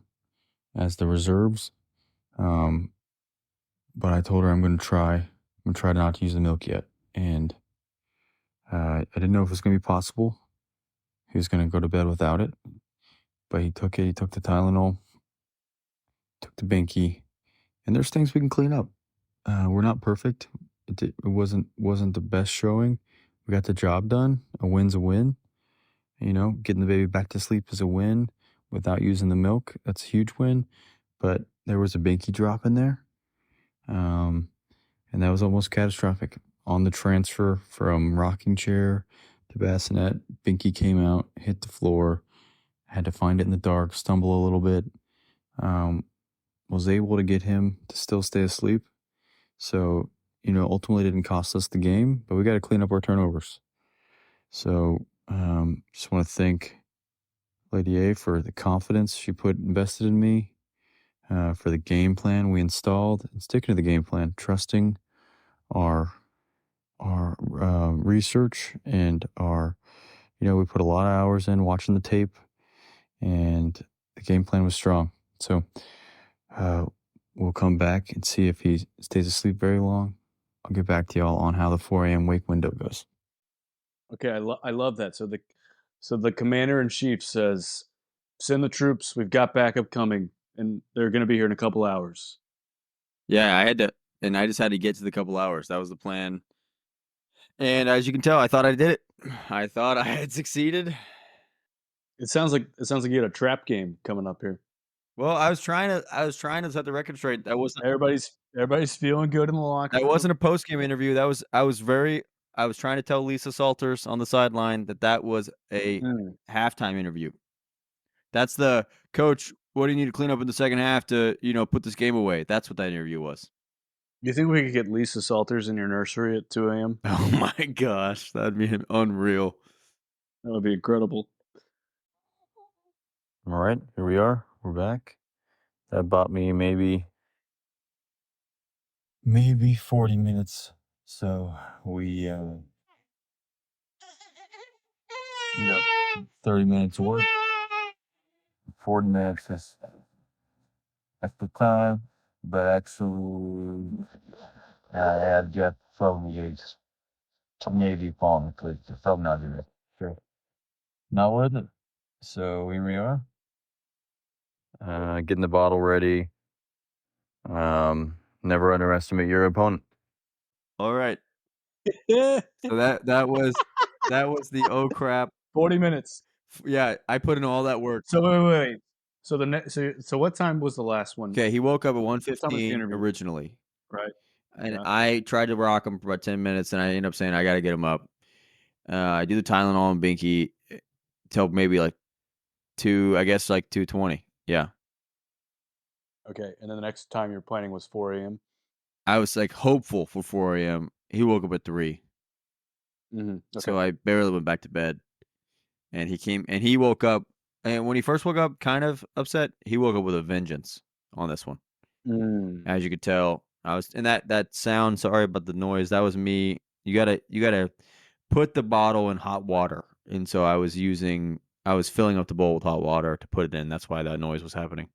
as the reserves. But I told her I'm going to try not to use the milk yet. And I didn't know if it was going to be possible. He was going to go to bed without it. But he took it. He took the Tylenol, took the binky. And there's things we can clean up. We're not perfect. It wasn't the best showing. We got the job done. A win's a win. Getting the baby back to sleep is a win without using the milk. That's a huge win. But there was a binky drop in there. And that was almost catastrophic. On the transfer from rocking chair to bassinet, binky came out, hit the floor, had to find it in the dark, stumble a little bit. Was able to get him to still stay asleep. So, ultimately didn't cost us the game, but we got to clean up our turnovers. So, just want to thank Lady A for the confidence she invested in me, for the game plan we installed, and sticking to the game plan, trusting our research and we put a lot of hours in watching the tape, and the game plan was strong. So, we'll come back and see if he stays asleep very long. I'll get back to y'all on how the 4 a.m. wake window goes. Okay, I love that. So the commander-in-chief says, send the troops. We've got backup coming, and they're going to be here in a couple hours. Yeah, I just had to get to the couple hours. That was the plan. And as you can tell, I thought I did it. I thought I had succeeded. It sounds like you had a trap game coming up here. Well, I was trying to set the record straight. Everybody's feeling good in the locker That room. wasn't a post-game interview. I was trying to tell Lisa Salters on the sideline that was a Mm. halftime interview. That's the coach, what do you need to clean up in the second half to, put this game away? That's what that interview was. You think we could get Lisa Salters in your nursery at 2 a.m.? Oh my gosh, that'd be unreal. That would be incredible. All right, here we are. We're back. That bought me maybe 40 minutes. So we 30 minutes of work. 40 minutes is extra time, but actually I had got from the phone because the phone not in it. Sure. Not with it. So here we are. Getting the bottle ready. Never underestimate your opponent. All right. So that was the oh crap. 40 minutes. Yeah, I put in all that work. So wait. So so what time was the last one? Okay, he woke up at What time was the 1:15 interview? originally. Right. And Yeah. I tried to rock him for about 10 minutes, and I ended up saying, I got to get him up. I do the Tylenol and Binky till maybe like 2:20. Yeah. Okay. And then the next time you're planning was 4 a.m. I was like hopeful for 4 a.m. He woke up at 3. Mm-hmm. Okay. So I barely went back to bed. And he woke up. And when he first woke up, kind of upset, he woke up with a vengeance on this one. Mm. As you could tell, and that sound, sorry about the noise, that was me. You gotta put the bottle in hot water. And so I was filling up the bowl with hot water to put it in. That's why that noise was happening.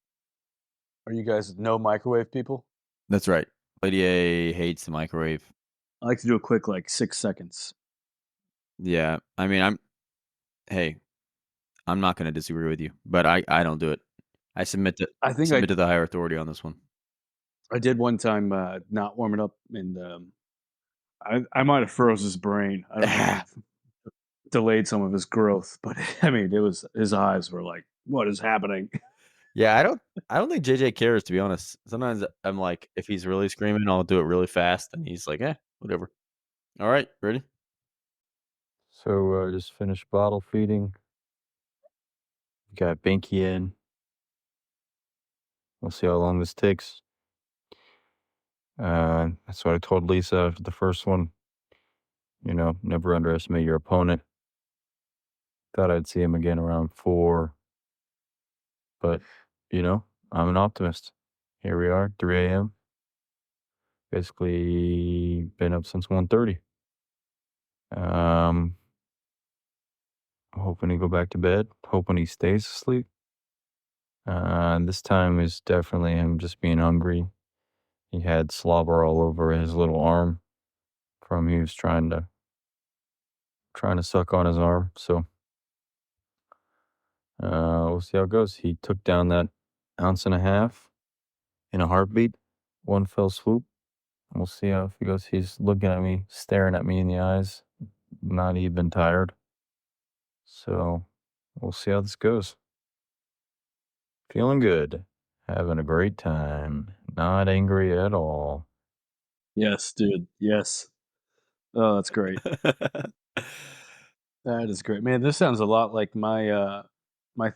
Are you guys no microwave people? That's right. Lady A hates the microwave. I like to do a quick 6 seconds. Yeah. I mean, I'm not gonna disagree with you, but I don't do it. I submit to I think I the higher authority on this one. did one time not warm it up, and I might have froze his brain. I don't know. Delayed some of his growth, but I mean, his eyes were like, "What is happening?" Yeah, I don't think JJ cares, to be honest. Sometimes I'm like, if he's really screaming, I'll do it really fast, and he's like, whatever. All right, ready? So just finished bottle feeding. Got Binky in. We'll see how long this takes. That's what I told Lisa after the first one. Never underestimate your opponent. Thought I'd see him again around 4. But, I'm an optimist. Here we are, 3 a.m. Basically been up since 1:30. Hoping to go back to bed. Hoping he stays asleep. This time is definitely him just being hungry. He had slobber all over his little arm from he was trying to suck on his arm. So we'll see how it goes. He took down that 1.5 ounces in a heartbeat, one fell swoop. We'll see how if he goes. He's looking at me, staring at me in the eyes, not even tired. So we'll see how this goes. Feeling good. Having a great time. Not angry at all. Yes, dude. Yes. Oh, that's great. That is great, man. This sounds a lot like my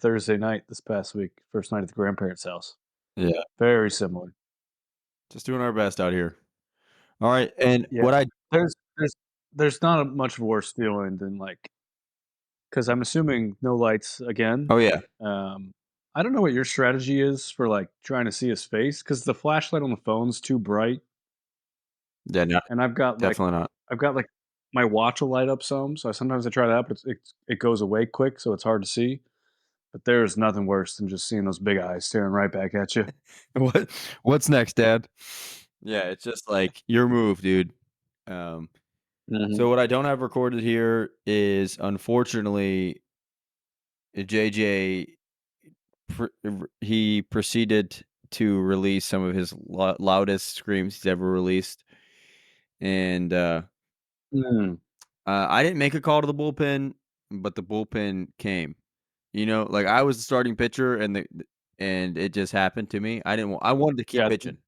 Thursday night this past week, first night at the grandparents' house. Yeah, Very similar. just doing our best out here. All right, and Yeah. what I There's there's there's not a much worse feeling than because I'm assuming no lights again. oh yeah, I don't know what your strategy is for trying to see his face because the flashlight on the phone's too bright, yeah, no, and definitely not. I've got my watch will light up some, so sometimes I try that, but it goes away quick, so it's hard to see. But there's nothing worse than just seeing those big eyes staring right back at you. What's next, Dad? Yeah, it's just like your move, dude. Mhm. So what I don't have recorded here is unfortunately JJ. He proceeded to release some of his loudest screams he's ever released, and Mm. I didn't make a call to the bullpen, but the bullpen came. Like I was the starting pitcher, and it just happened to me. I wanted to keep Yeah, pitching.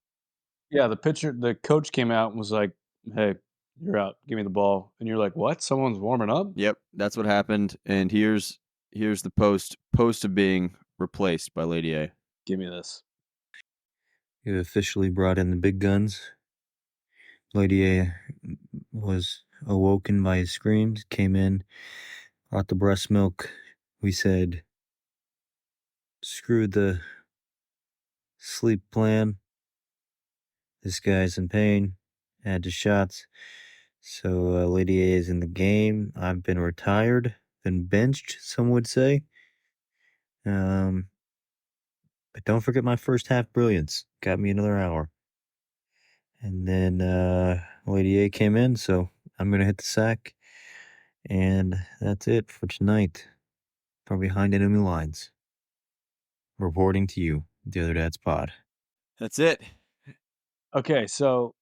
the coach came out and was like, "Hey, you're out. Give me the ball." And you're like, "What? Someone's warming up? Yep, that's what happened. And here's the post of being replaced by Lady A. Give me this." You officially brought in the big guns. Lady A was awoken by his screams, came in, brought the breast milk. We said, screw the sleep plan. This guy's in pain. Add the shots. So Lady A is in the game. I've been retired, been benched, some would say. But don't forget my first half brilliance. Got me another hour. And then Lady A came in, so I'm gonna hit the sack. And that's it for tonight. From behind enemy lines. Reporting to you, the other dad's pod. That's it. Okay, so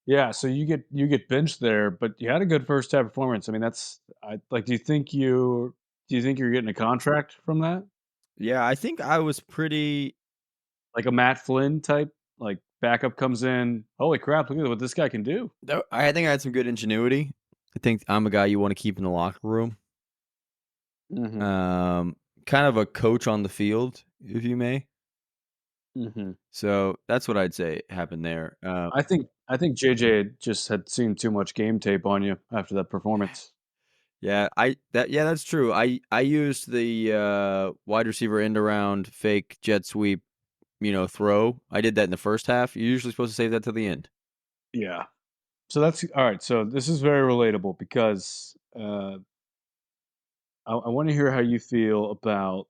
yeah, so you get benched there, but you had a good first half performance. I mean, that's I like. Do you think you're getting a contract from that, Yeah, I think I was pretty. like a Matt Flynn type? Like backup comes in. Holy crap! Look at what this guy can do. I think I had some good ingenuity. I think I'm a guy you want to keep in the locker room. Mm-hmm. Um, Kind of a coach on the field, if you may. Mm-hmm. So that's what I'd say happened there. I think JJ just had seen too much game tape on you after that performance. Yeah, that's true. I used the wide receiver end around fake jet sweep, throw. I did that in the first half. You're usually supposed to save that to the end. Yeah. So that's all right. So this is very relatable because I want to hear how you feel about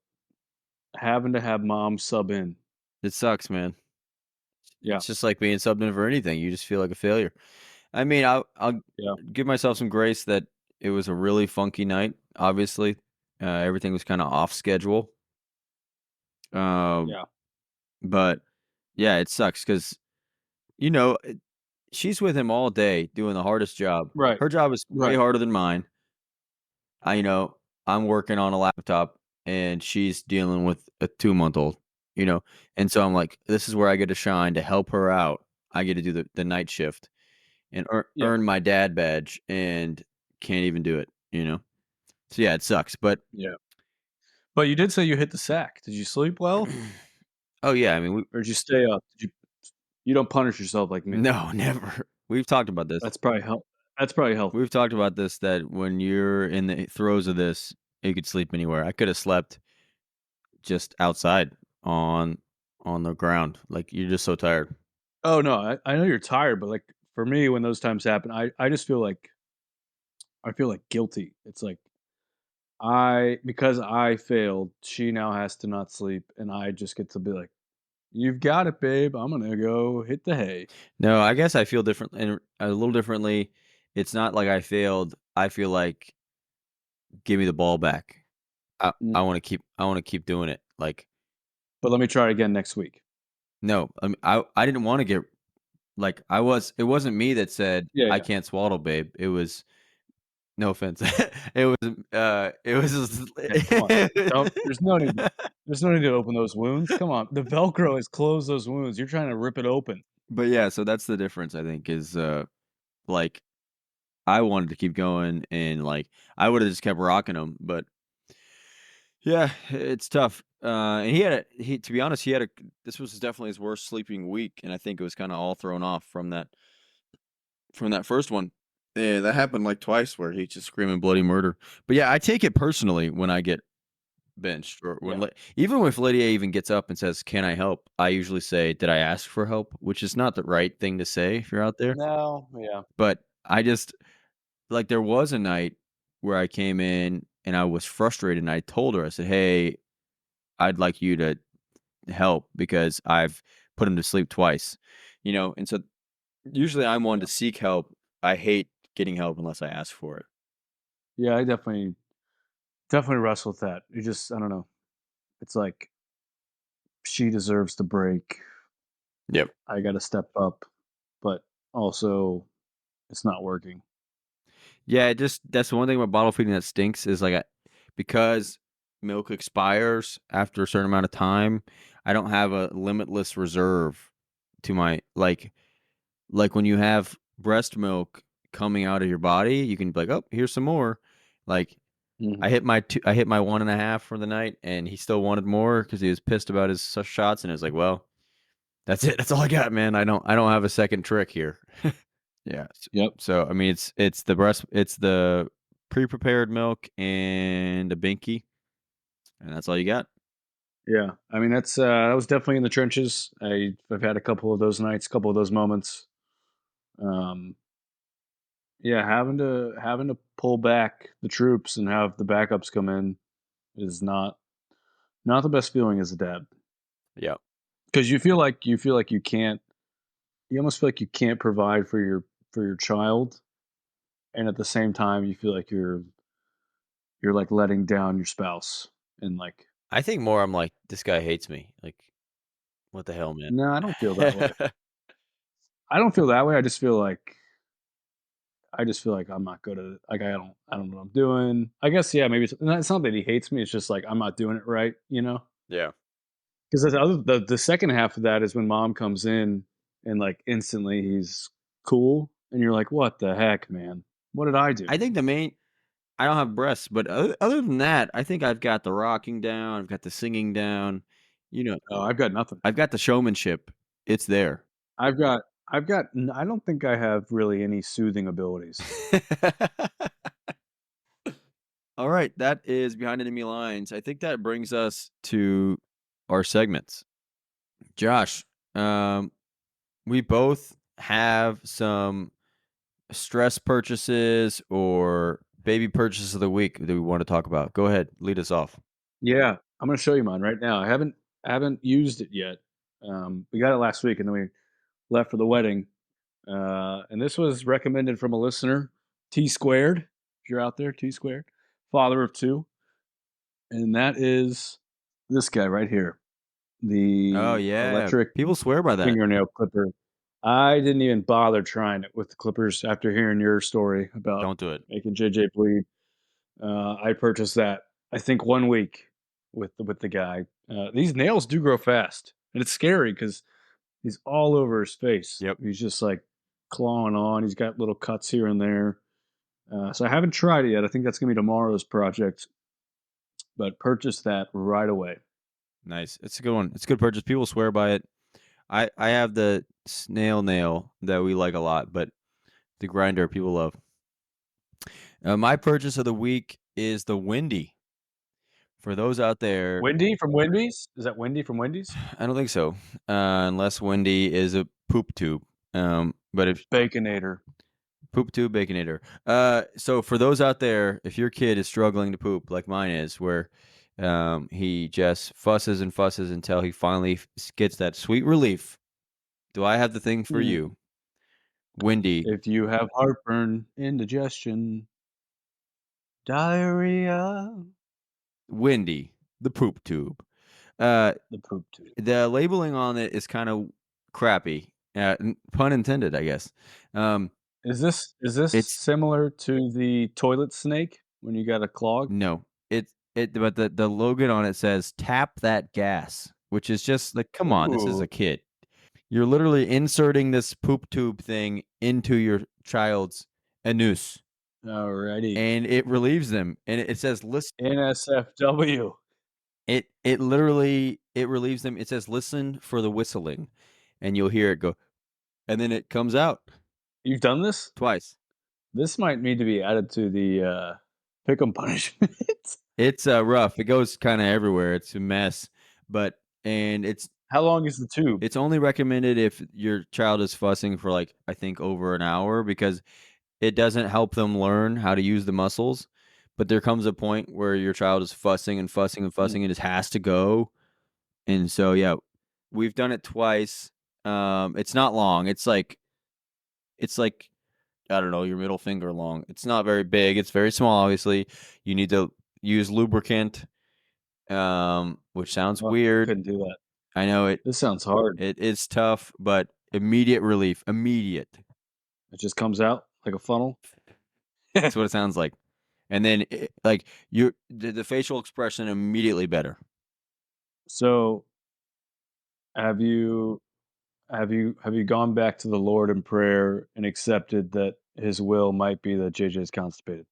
having to have mom sub in. It sucks, man. Yeah. It's just like being subbed in for anything. You just feel like a failure. I mean, I'll Yeah. give myself some grace that it was a really funky night. Obviously, everything was kind of off schedule. Um, Yeah. but yeah, it sucks because you know she's with him all day doing the hardest job. Right. Her job is way Right. harder than mine. I'm working on a laptop and she's dealing with a 2-month-old, you know? And so I'm like, this is where I get to shine to help her out. I get to do the night shift and Yeah. earn my dad badge and can't even do it? So yeah, it sucks. But Yeah. But you did say you hit the sack. Did you sleep well, oh yeah, I mean, or did you stay up? You don't punish yourself like me. no, never. We've talked about this. That's probably help. That's probably healthy. We've talked about this that when you're in the throes of this, you could sleep anywhere. I could have slept just outside on on the ground. Like you're just so tired. Oh no, I know you're tired, but like for me, when those times happen, I just feel like guilty. It's like because I failed, she now has to not sleep, and I just get to be like, "You've got it, babe. I'm gonna go hit the hay." No, I guess I feel different and a little differently. It's not like I failed. I feel like give me the ball back. I Mm, want to keep doing it. Like but let me try again next week. no, I didn't want to get like it wasn't me that said Yeah, I yeah. can't swaddle, babe. It was no offense. It was Okay, come on. just, Don't. There's no need to open those wounds. Come on, the Velcro has closed those wounds. You're trying to rip it open. but yeah, so that's the difference I think is like I wanted to keep going and like I would have just kept rocking him, but yeah, it's tough. And he to be honest, this was definitely his worst sleeping week, and I think it was kind of all thrown off from that first one. Yeah, that happened like twice where he's just screaming bloody murder. But yeah, I take it personally when I get benched or Yeah. even if Lydia even gets up and says, "Can I help?" I usually say, "Did I ask for help?" Which is not the right thing to say if you're out there. No. Yeah. But I just like there was a night where I came in and I was frustrated and I told her, I said, "Hey, I'd like you to help because I've put him to sleep twice." And so usually I'm one Yeah. to seek help. I hate getting help unless I ask for it. Yeah. I definitely wrestle with that. I don't know. It's like she deserves the break. Yep. I got to step up, but also it's not working. Yeah, that's one thing about bottle feeding that stinks is because milk expires after a certain amount of time, I don't have a limitless reserve to my like when you have breast milk coming out of your body, you can be like, "Oh, here's some more." Like Mhm. I hit my 1.5 for the night, and he still wanted more because he was pissed about his shots, and it was like, "Well, that's it. That's all I got, man. I don't have a second trick here." Yeah. Yep. So I mean, it's the pre-prepared milk and a binky, and that's all you got. Yeah. I mean, that was definitely in the trenches. I've had a couple of those nights, a couple of those moments. Um, yeah, having to pull back the troops and have the backups come in is not the best feeling as a dad, Yeah. because you feel like you can't. You almost feel like you can't provide for your child, and at the same time, you feel like you're like letting down your spouse, and like, I think more. I'm like, this guy hates me. Like, what the hell, man? no, I don't feel that way. I don't feel that way. I just feel like I'm not good at it. Like I don't know what I'm doing. I guess yeah, maybe it's not that he hates me. It's just like I'm not doing it right, you know. Yeah. Because the second half of that is when mom comes in and like instantly he's cool, and you're like, what the heck, man? What did I do? I think the main. I don't have breasts, but other than that, I think I've got the rocking down. I've got the singing down. You know, Oh, I've got nothing. I've got the showmanship. It's there. I don't think I have really any soothing abilities. All right, that is behind enemy lines. I think that brings us to our segments. Josh, we both have some stress purchases or baby purchases of the week that we want to talk about. Go ahead, lead us off. Yeah, I'm gonna show you mine right now. I haven't used it yet. We got it last week, and then we left for the wedding. And this was recommended from a listener, T Squared. If you're out there, T Squared, father of two, and that is this guy right here, Oh the yeah, electric people swear by that. fingernail clipper. I didn't even bother trying it with the clippers after hearing your story about Don't do it. making JJ bleed. I purchased that, I think, 1 week with the guy. These nails do grow fast, and it's scary because he's all over his face. Yep. He's just like clawing on. He's got little cuts here and there. So I haven't tried it yet. I think that's gonna be tomorrow's project. But purchase that right away. Nice. It's a good one. It's a good purchase. People swear by it. I have the snail nail that we like a lot, but the grinder people love. My purchase of the week is the Windy. For those out there, Wendy from Wendy's? Is that Wendy from Wendy's? I don't think so, unless Windy is a poop tube. But if Baconator. poop tube baconator. So for those out there, if your kid is struggling to poop like mine is, where he just fusses and fusses until he finally gets that sweet relief, do I have the thing for Hmm. you? Windy, If you have heartburn, indigestion, diarrhea, Windy, the poop tube. Uh, the poop tube. the labeling on it is kind of crappy. Pun intended, I guess. Is this It's similar to the toilet snake when you got a clog? no, but the logo on it says "tap that gas," which is just like, come on, this is Ooh, a kid. You're literally inserting this poop tube thing into your child's anus, alrighty. and it relieves them. And it says listen. NSFW. It literally it relieves them. It says listen for the whistling, and you'll hear it go, and then it comes out You've done this? twice. This might need to be added to the pick'em punishment. It's rough. It goes kind of everywhere. It's a mess, but and How long is the tube? it's only recommended if your child is fussing for like I think over an hour because it doesn't help them learn how to use the muscles. But there comes a point where your child is fussing and fussing and Mm, fussing and just has to go. And so yeah, we've done it twice. It's not long. It's like I don't know, your middle finger long. It's not very big. It's very small, obviously. You need to use lubricant, which sounds oh, I weird. couldn't do that. I know This sounds hard. it's tough, but immediate relief. Immediate. It just comes out like a funnel. That's what it sounds like. And then, like, the facial expression immediately better. So, have you have you gone back to the Lord in prayer and accepted that His will might be that JJ's constipated?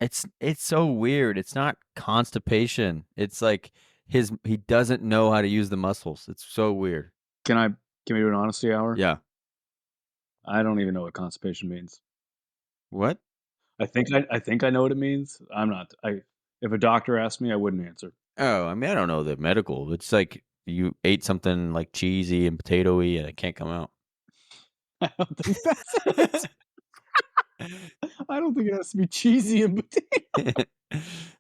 It's so weird. It's not constipation. It's like he doesn't know how to use the muscles. It's so weird. Can we do an honesty hour? Yeah. I don't even know what constipation means. What? I think I know what it means. I'm not. I If a doctor asked me, I wouldn't answer. Oh, I mean, I don't know the medical. It's like you ate something like cheesy and potatoey and it can't come out. I don't think that's it. I don't think it has to be cheesy and potato.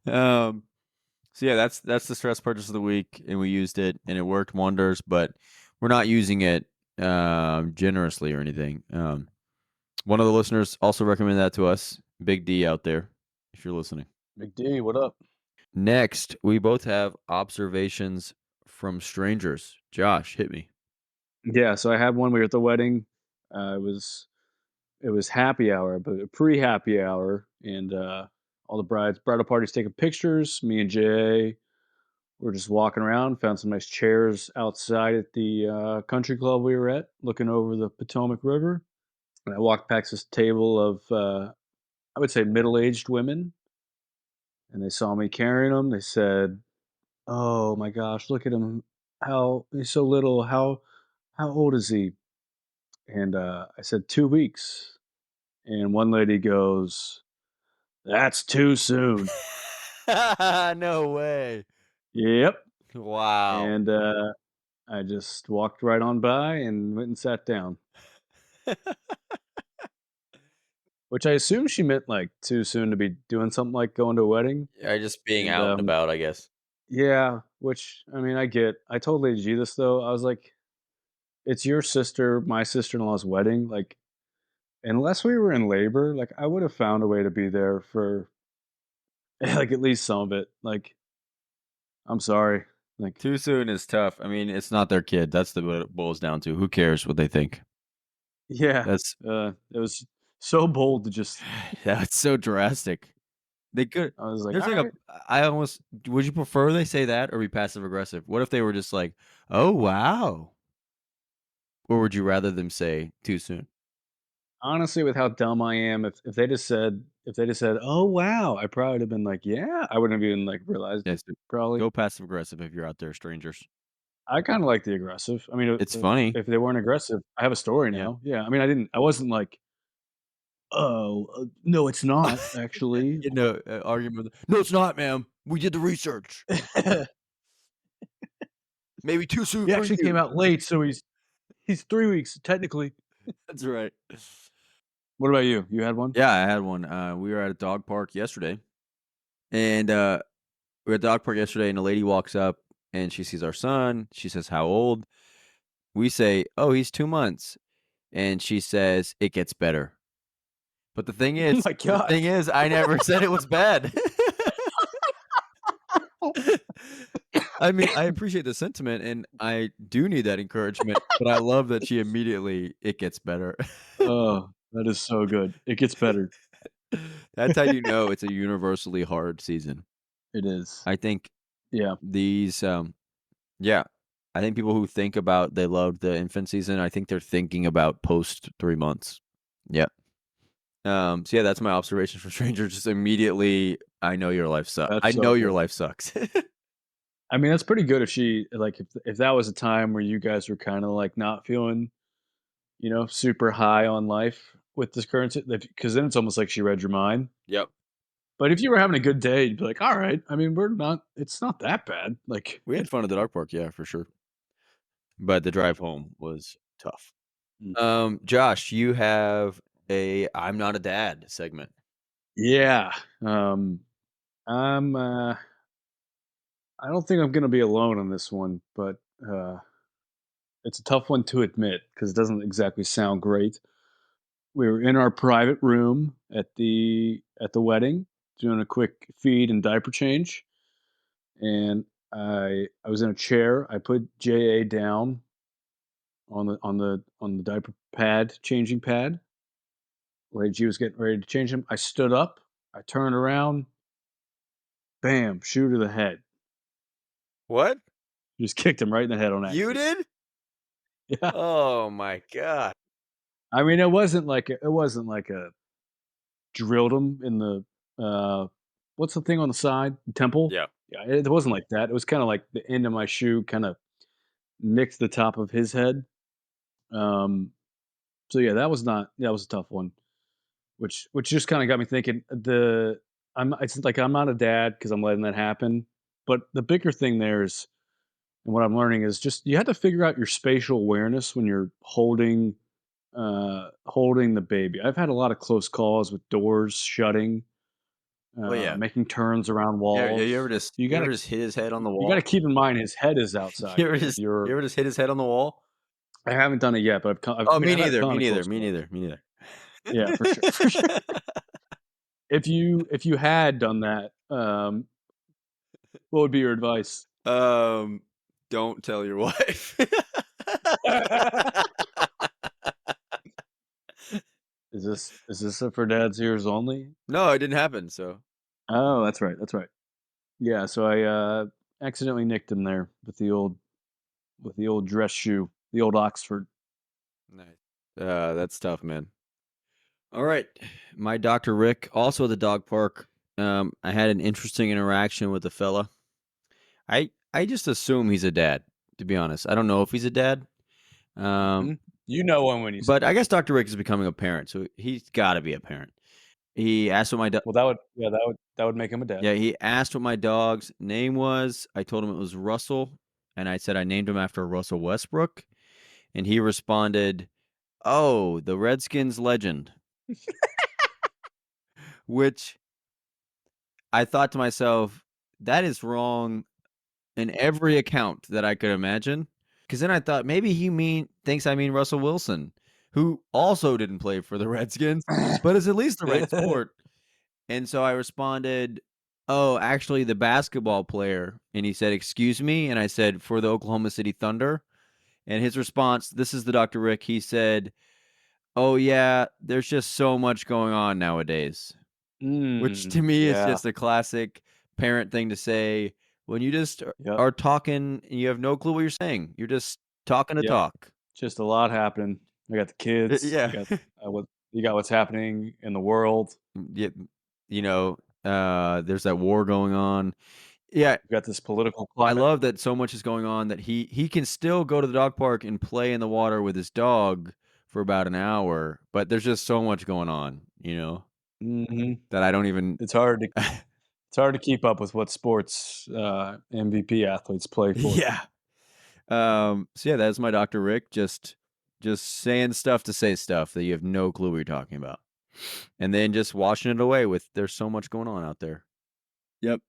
um so yeah, that's the stress purchase of the week, and we used it and it worked wonders, but we're not using it generously or anything. One of the listeners also recommended that to us. Big D out there, if you're listening. Big D, what up? Next, we both have observations from strangers. Josh, hit me. Yeah, so I had one. We were at the wedding. Uh, it was it was happy hour, but a pre-happy hour, and all the bridal parties taking pictures. Me and Jay were just walking around, found some nice chairs outside at the country club we were at, looking over the Potomac River. And I walked past this table of I would say middle-aged women, and they saw me carrying them. They said, "Oh my gosh, look at him! How he's so little. How old is he?" And I said 2 weeks. And one lady goes, "That's too soon." No way. Yep. Wow. And I just walked right on by and went and sat down, which I assume she meant like too soon to be doing something like going to a wedding. Yeah, just being And out and about, I guess. yeah, which I mean, I get. I told Lady G this though. I was like, it's your sister, my sister in law's wedding. Like, unless we were in labor, like I would have found a way to be there for like at least some of it. Like, I'm sorry. Like, Too soon is tough. I mean, it's not their kid. That's what it boils down to. Who cares what they think? yeah, That's it was so bold to just. that's so drastic. They could I was like, there's all like a right. I almost would you prefer they say that or be passive aggressive? What if they were just like, "Oh, wow." Or would you rather them say too soon? Honestly, with how dumb I am, if they just said, "Oh wow," I probably would have been like, "Yeah," I wouldn't have even like realized it. Yes, Probably. go passive aggressive if you're out there, strangers. I kind of like the aggressive. I mean, It's funny. if they weren't aggressive, I have a story Yeah. now. Yeah, I mean, I wasn't like, "Oh no, it's not actually." You know, argument. No, it's not, ma'am. We did the research. Maybe too soon He for actually came you. out late, so he's 3 weeks technically. That's right. What about you? You had one? Yeah, I had one. We were at a dog park yesterday, and we were at the dog park yesterday, and a lady walks up and she sees our son. She says, "How old?" We say, "Oh, he's 2 months," and she says, "It gets better." But Oh my the god. thing is, I never said it was bad. I mean, I appreciate the sentiment, and I do need that encouragement, but I love that she immediately, "It gets better." Oh, that is so good. It gets better. That's how you know it's a universally hard season. It is. I think Yeah, these, yeah, I think people who think about they love the infant season, I think they're thinking about post 3 months. Yeah. So yeah, that's my observation for strangers. Just immediately, that's I so know your good. life sucks. I mean, that's pretty good if she like if that was a time where you guys were kind of like not feeling, super high on life with this current because then it's almost like she read your mind. Yep. But if you were having a good day, you'd be like, "All right. I mean, it's not that bad." Like, We had fun at the dog park, yeah, for sure. But the drive home was tough. Mm. Josh, you have a "I'm not a dad" segment. Yeah. Um, I'm. I don't think I'm gonna be alone on this one, but it's a tough one to admit because it doesn't exactly sound great. We were in our private room at the wedding, doing a quick feed and diaper change, and I was in a chair. I put JA down on the diaper pad, changing pad, Lady G was getting ready to change him. I stood up. I turned around. Bam! Shoe to the head. What? Just kicked him right in the head on You accident. did? Yeah. Oh my god. I mean, it wasn't like a drilled him in the what's the thing on the side? Temple? Yeah. Yeah, it wasn't like that. It was kind of like the end of my shoe kind of nicked the top of his head. Um, so yeah, that was a tough one. Which just kind of got me thinking. It's like I'm not a dad because I'm letting that happen. But the bigger thing there is, and what I'm learning is just you have to figure out your spatial awareness when you're holding the baby. I've had a lot of close calls with doors shutting, Oh yeah. making turns around Yeah, walls. you ever just You you gotta ever just hit his head on the you gotta wall? keep in mind his head is You outside. ever If just you you're, ever just hit his head on the wall? I haven't done it yet, but Oh, I mean, me I've had a neither. ton Me of neither. close Me calls. neither. Me neither. Yeah, for sure, for sure. If you had done that, what would be your advice? um, don't tell your wife. Is this a for dad's ears only? No, it didn't happen. So Oh, that's right. That's right. Yeah, so I accidentally nicked him there with the old dress shoe, the old Oxford. nice. That's tough, man. All right, my Dr. Rick, also at the dog park. I had an interesting interaction with a fella. I just assume he's a dad. To be honest, I don't know if he's a dad. Mhm. You know one when you see But I one. guess Dr. Rick is becoming a parent, so he's got to be a parent. He asked what my Well, that would make him a dad. yeah, he asked what my dog's name was. I told him it was Russell, and I said I named him after Russell Westbrook, and he responded, "Oh, the Redskins legend," which I thought to myself, that is wrong in every account that I could imagine. Because then I thought maybe thinks I mean Russell Wilson, who also didn't play for the Redskins, but is at least the right sport. And so I responded, "Oh, actually, the basketball player." And he said, "Excuse me?" And I said, "For the Oklahoma City Thunder." And his response, this is the Dr. Rick, he said, "Oh, yeah, there's just so much going on nowadays." Which to me is Yeah. just a classic parent thing to say when you just Yep. are talking and you have no clue what you're saying. You're just talking to Yep. talk. Just a lot happening. I got the kids. Yeah. You got what's happening in the world. Yeah. There's that war going on. Yeah. You got this political I climate. love that so much is going on that he can still go to the dog park and play in the water with his dog for about an hour, but there's just so much going on, Hmm. that I don't even It's hard to keep up with what sports MVP athletes play for. Yeah. So yeah, that's my Dr. Rick, just saying stuff to say stuff that you have no clue what you're talking about. And then just washing it away with there's so much going on out there. Yep.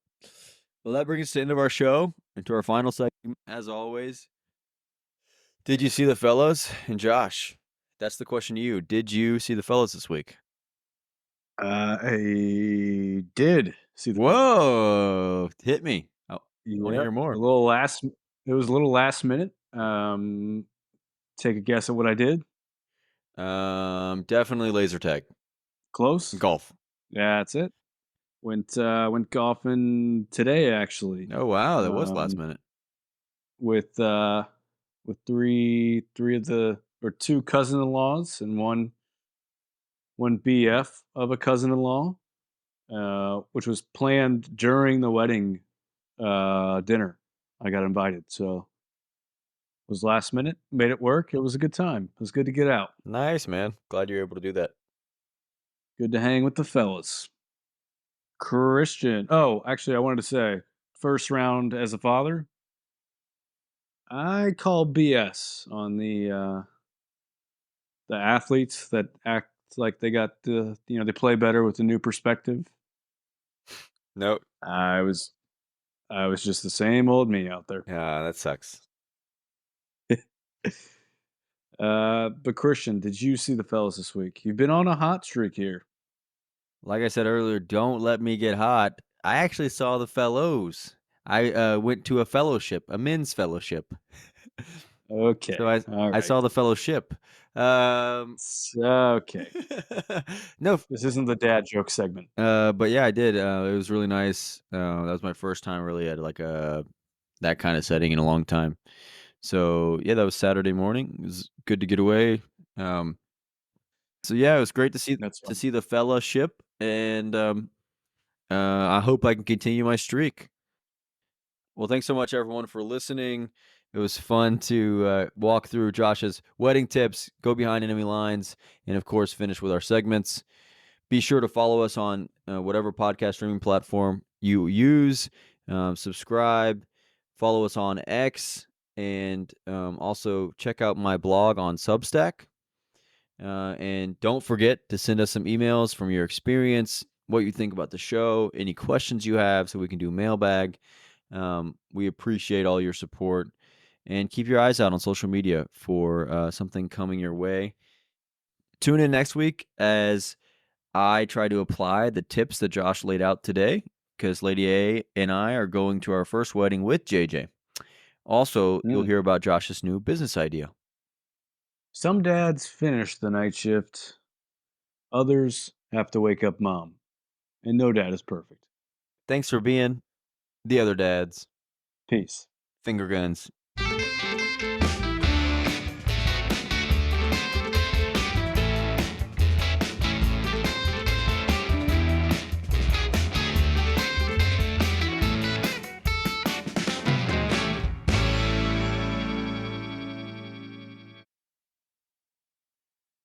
Well, that brings us to the end of our show and to our final segment, as always. Did you see the fellows? And Josh, that's the question to you. Did you see the fellows this week? I did see the fellas. Whoa! Hit me. I want to Yep. hear more. It was a little last minute. Take a guess at what I did. Definitely laser tag. Close. Golf. Yeah, that's it. Went golfing today actually. Oh wow, that was last Um, minute. with three of the or two cousin-in-laws and one BF of a cousin-in-law, which was planned during the wedding dinner. I got invited, so it was last minute. Made it work. It was a good time. It was good to get out. Nice, man. Glad you're able to do that. Good to hang with the fellas. Christian. Oh, actually, I wanted to say first round as a father. I call BS on the athletes that act like they got they play better with a new perspective. Nope. I was just the same old me out there. Yeah, that sucks. But Christian, did you see the fellas this week? You've been on a hot streak here. Like I said earlier, don't let me get hot. I actually saw the fellows. I went to a fellowship, a men's fellowship. Okay, So I all I right. saw the fellowship. Okay. No, This isn't the dad joke segment. but yeah, I did. It was really nice. That was my first time really at like a that kind of setting in a long time. So yeah, that was Saturday morning. It was good to get away. Um, so yeah, it was great That's to fun. see the fellowship, and I hope I can continue my streak. Well, thanks so much, everyone, for listening. It was fun to walk through Josh's wedding tips, go behind enemy lines, and of course, finish with our segments. Be sure to follow us on whatever podcast streaming platform you use. Subscribe, follow us on X, and also check out my blog on Substack. And don't forget to send us some emails from your experience, what you think about the show, any questions you have, so we can do mailbag. We appreciate all your support, and keep your eyes out on social media for something coming your way. Tune in next week as I try to apply the tips that Josh laid out today, because Lady A and I are going to our first wedding with JJ. Also, you'll hear about Josh's new business idea. Some dads finish the night shift. Others have to wake up mom. And no dad is perfect. Thanks for being the other dads. Peace. Finger guns.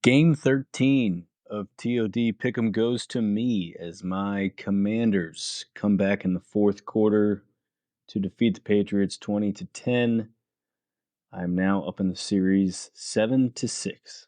Game 13 of TOD Pick'em goes to me as my Commanders come back in the fourth quarter to defeat the Patriots 20-10. I am now up in the series 7-6.